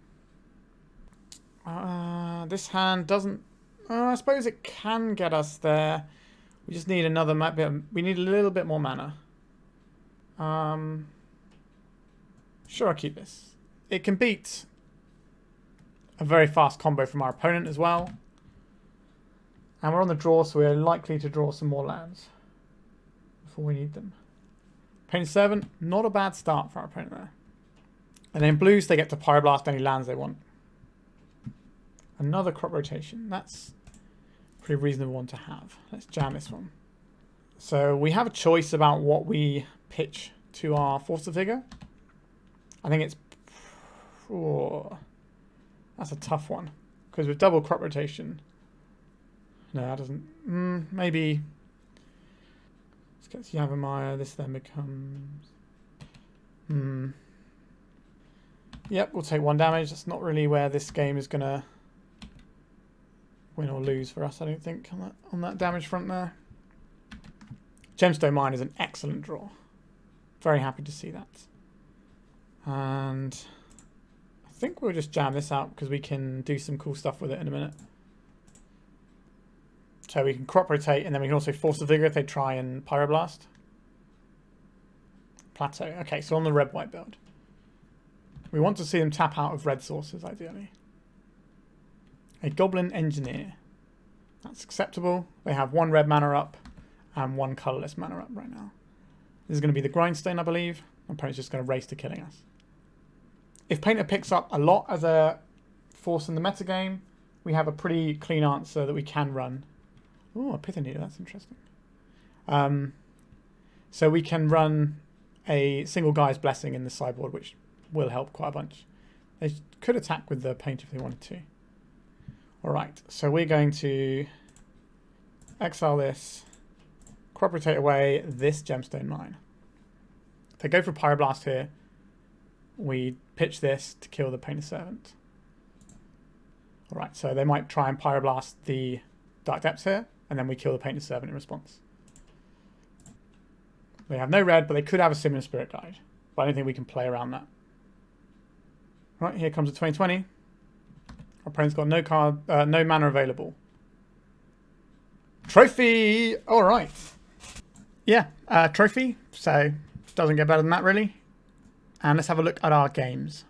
This hand doesn't... I suppose it can get us there. We just need another bit. We need a little bit more mana. Sure, I'll keep this. It can beat a very fast combo from our opponent as well. And we're on the draw, so we're likely to draw some more lands before we need them. Painted Servant, not a bad start for our opponent there. And then blues, they get to Pyroblast any lands they want. Another crop rotation. That's a pretty reasonable one to have. Let's jam this one. So we have a choice about what we pitch to our Force of Vigor. I think it's... Oh, that's a tough one. Because with double crop rotation... No, that doesn't... maybe... Let's get Yavimaya. This then becomes... Yep, we'll take 1 damage. That's not really where this game is going to win or lose for us, I don't think, on that damage front there. Gemstone Mine is an excellent draw. Very happy to see that. And I think we'll just jam this out because we can do some cool stuff with it in a minute. So we can crop rotate and then we can also Force of Vigor if they try and Pyroblast. Plateau. Okay, so on the red-white build. We want to see them tap out of red sources, ideally. A Goblin Engineer. That's acceptable. They have 1 red mana up and 1 colourless mana up right now. This is going to be the Grindstone, I believe. My opponent's just going to race to killing us. If Painter picks up a lot as a force in the metagame, we have a pretty clean answer that we can run. Oh, a Pithing Needle, that's interesting. So we can run a single Guy's Blessing in the sideboard, which will help quite a bunch. They could attack with the Painter if they wanted to. Alright, so we're going to exile this, crop rotate away this Gemstone Mine. If they go for Pyroblast here, we pitch this to kill the Painted Servant. Alright, so they might try and Pyroblast the Dark Depths here, and then we kill the Painted Servant in response. They have no red, but they could have a Simian Spirit Guide. But I don't think we can play around that. Right, here comes the 2020. Our opponent's got no mana available. Trophy! Alright. Yeah, trophy. So, doesn't get better than that, really. And let's have a look at our games.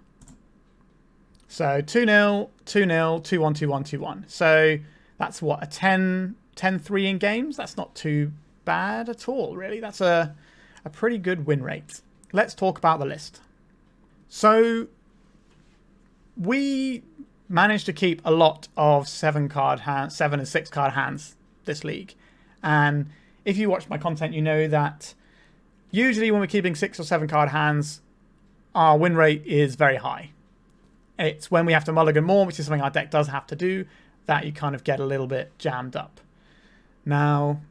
So, 2-0, 2-0, 2-1, 2-1, 2-1. So, that's what, a 10-3 in games? That's not too bad at all, really. That's a pretty good win rate. Let's talk about the list. So, we managed to keep a lot of 7 and 6 card hands this league. And if you watch my content, you know that usually when we're keeping 6 or 7 card hands, our win rate is very high. It's when we have to mulligan more, which is something our deck does have to do, that you kind of get a little bit jammed up. Now,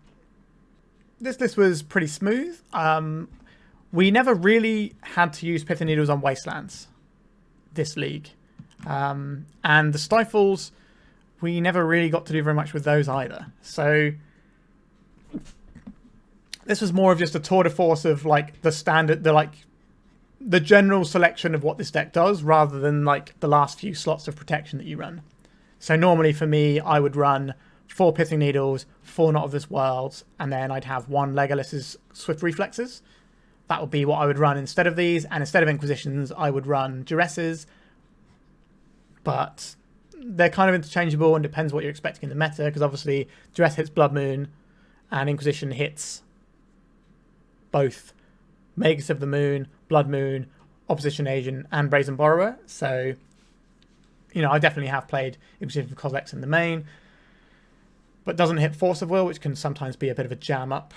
this list was pretty smooth. We never really had to use Pithing Needles on Wastelands this league. And the Stifles, we never really got to do very much with those either. So this was more of just a tour de force of like the standard, the general selection of what this deck does, rather than like the last few slots of protection that you run. So normally for me, I would run 4 Pithing Needles, 4 Not of This World, and then I'd have 1 Legolas's Swift Reflexes. That would be what I would run instead of these, and instead of Inquisitions, I would run Duresses. But they're kind of interchangeable and depends what you're expecting in the meta, because obviously Duress hits Blood Moon, and Inquisition hits both Magus of the Moon, Blood Moon, Opposition Agent, and Brazen Borrower. So, you know, I definitely have played Inquisition of Kozilek in the main, but doesn't hit Force of Will, which can sometimes be a bit of a jam up.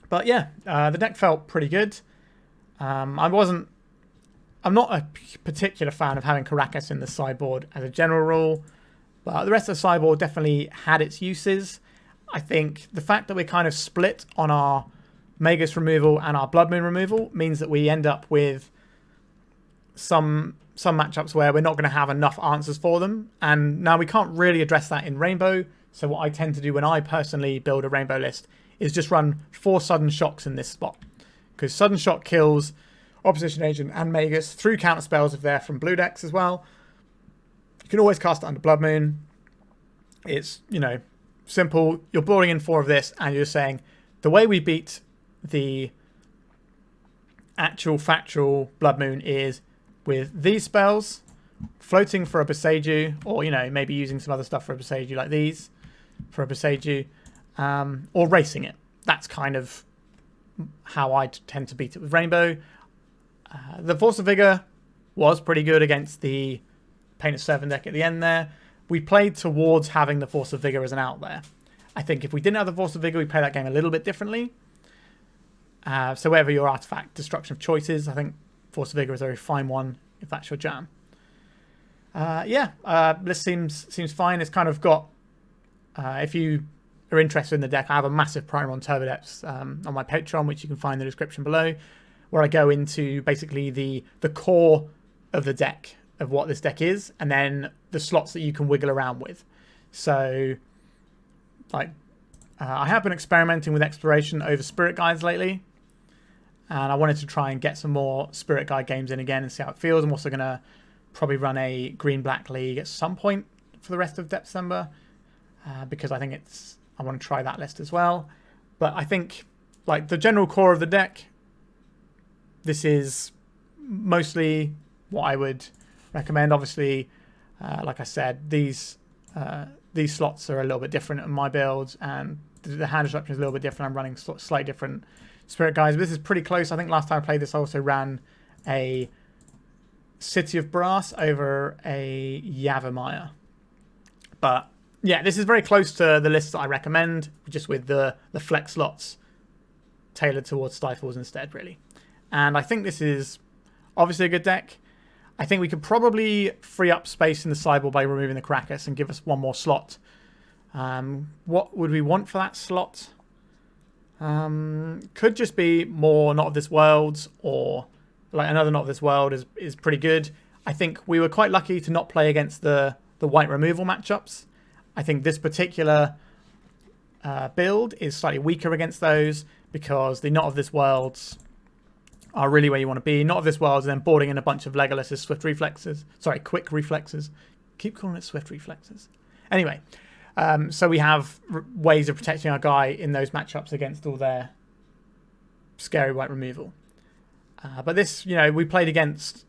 But yeah, the deck felt pretty good. I'm not a particular fan of having Karakas in the sideboard as a general rule, but the rest of the sideboard definitely had its uses. I think the fact that we're kind of split on our Magus removal and our Blood Moon removal means that we end up with some matchups where we're not going to have enough answers for them. And now we can't really address that in Rainbow. So what I tend to do when I personally build a Rainbow list is just run 4 Sudden Shocks in this spot. Because Sudden Shock kills Opposition Agent and Magus through counter spells if they're from blue decks as well. You can always cast it under Blood Moon. It's, you know, simple. You're boarding in 4 of this and you're saying, the way we beat the actual factual Blood Moon is with these spells, floating for a Boseiju, or, you know, maybe using some other stuff for a Boseiju like these, for a Boseiju, or racing it. That's kind of how I tend to beat it with Rainbow. The Force of Vigor was pretty good against the Pain of Servant deck at the end there. We played towards having the Force of Vigor as an out there. I think if we didn't have the Force of Vigor, we'd play that game a little bit differently. So wherever your artifact destruction of choice is, I think Force of Vigor is a very fine one if that's your jam. This seems fine. It's kind of got, if you are interested in the deck, I have a massive primer on Turbodepths on my Patreon, which you can find in the description below, where I go into basically the core of the deck, of what this deck is, and then the slots that you can wiggle around with. So, like, I have been experimenting with Exploration over Spirit Guides lately, and I wanted to try and get some more Spirit Guide games in again and see how it feels. I'm also going to probably run a Green-Black League at some point for the rest of December, because I think I want to try that list as well. But I think, like, the general core of the deck, this is mostly what I would recommend. Obviously, like I said, these slots are a little bit different in my builds, and the hand destruction is a little bit different. I'm running slightly different Spirit Guides, but this is pretty close. I think last time I played this, I also ran a City of Brass over a Yavimaya. But yeah, this is very close to the list that I recommend, just with the flex slots tailored towards Stifles instead, really. And I think this is obviously a good deck. I think we could probably free up space in the sideboard by removing the Karakas and give us one more slot. What would we want for that slot? Could just be more Not of This World, or like another Not of This World is pretty good. I think we were quite lucky to not play against the white removal matchups. I think this particular build is slightly weaker against those, because the Not of This Worlds are really where you want to be. Not of This World, and then boarding in a bunch of Legolas's Swift Reflexes. Sorry, Quick Reflexes. Keep calling it Swift Reflexes. Anyway, so we have ways of protecting our guy in those matchups against all their scary white removal. But this, you know, we played against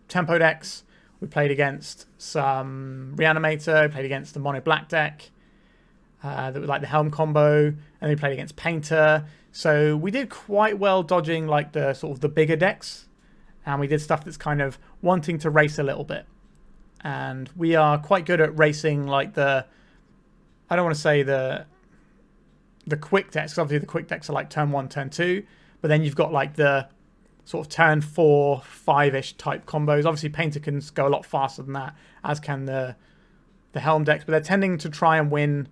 Tempo decks. We played against some Reanimator. We played against the Mono Black deck. That was like the Helm combo. And we played against Painter. So we did quite well dodging like the sort of the bigger decks, and we did stuff that's kind of wanting to race a little bit. and we are quite good at racing like I don't want to say the quick decks, 'cause obviously the quick decks are like turn 1, turn 2, but then you've got like the sort of turn 4, 5-ish type combos. Obviously Painter can go a lot faster than that, as can the Helm decks, but they're tending to try and win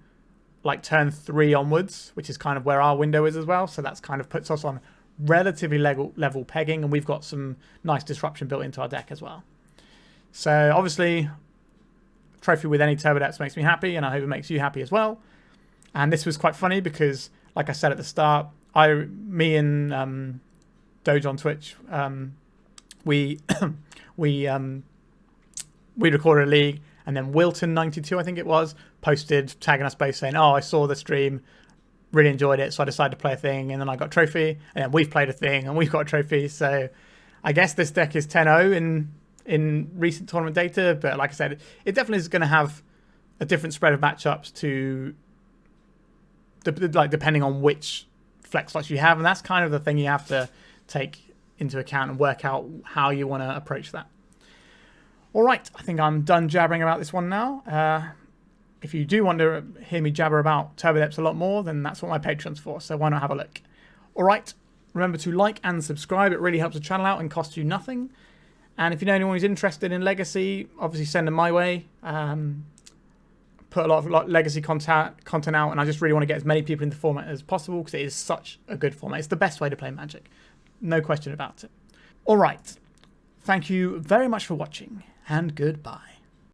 like turn 3 onwards, which is kind of where our window is as well. So that's kind of puts us on relatively level pegging, and we've got some nice disruption built into our deck as well. So obviously, trophy with any Turbodepths makes me happy, and I hope it makes you happy as well. And this was quite funny because, like I said at the start, me and Doge on Twitch, we recorded a league, and then Wilton92, I think it was, posted tagging us both saying, "Oh, I saw the stream, really enjoyed it, so I decided to play a thing, and then I got a trophy, and then we've played a thing, and we've got a trophy." So I guess this deck is 10-0 in recent tournament data, but like I said, it definitely is going to have a different spread of matchups to depending on which flex slots you have, and that's kind of the thing you have to take into account and work out how you want to approach that. All right, I think I'm done jabbering about this one now. If you do want to hear me jabber about Turbodepths a lot more, then that's what my Patreon's for, so why not have a look? All right, remember to like and subscribe. It really helps the channel out and costs you nothing. And if you know anyone who's interested in Legacy, obviously send them my way. Put a lot of Legacy content out, and I just really want to get as many people in the format as possible because it is such a good format. It's the best way to play Magic. No question about it. All right. Thank you very much for watching, and goodbye.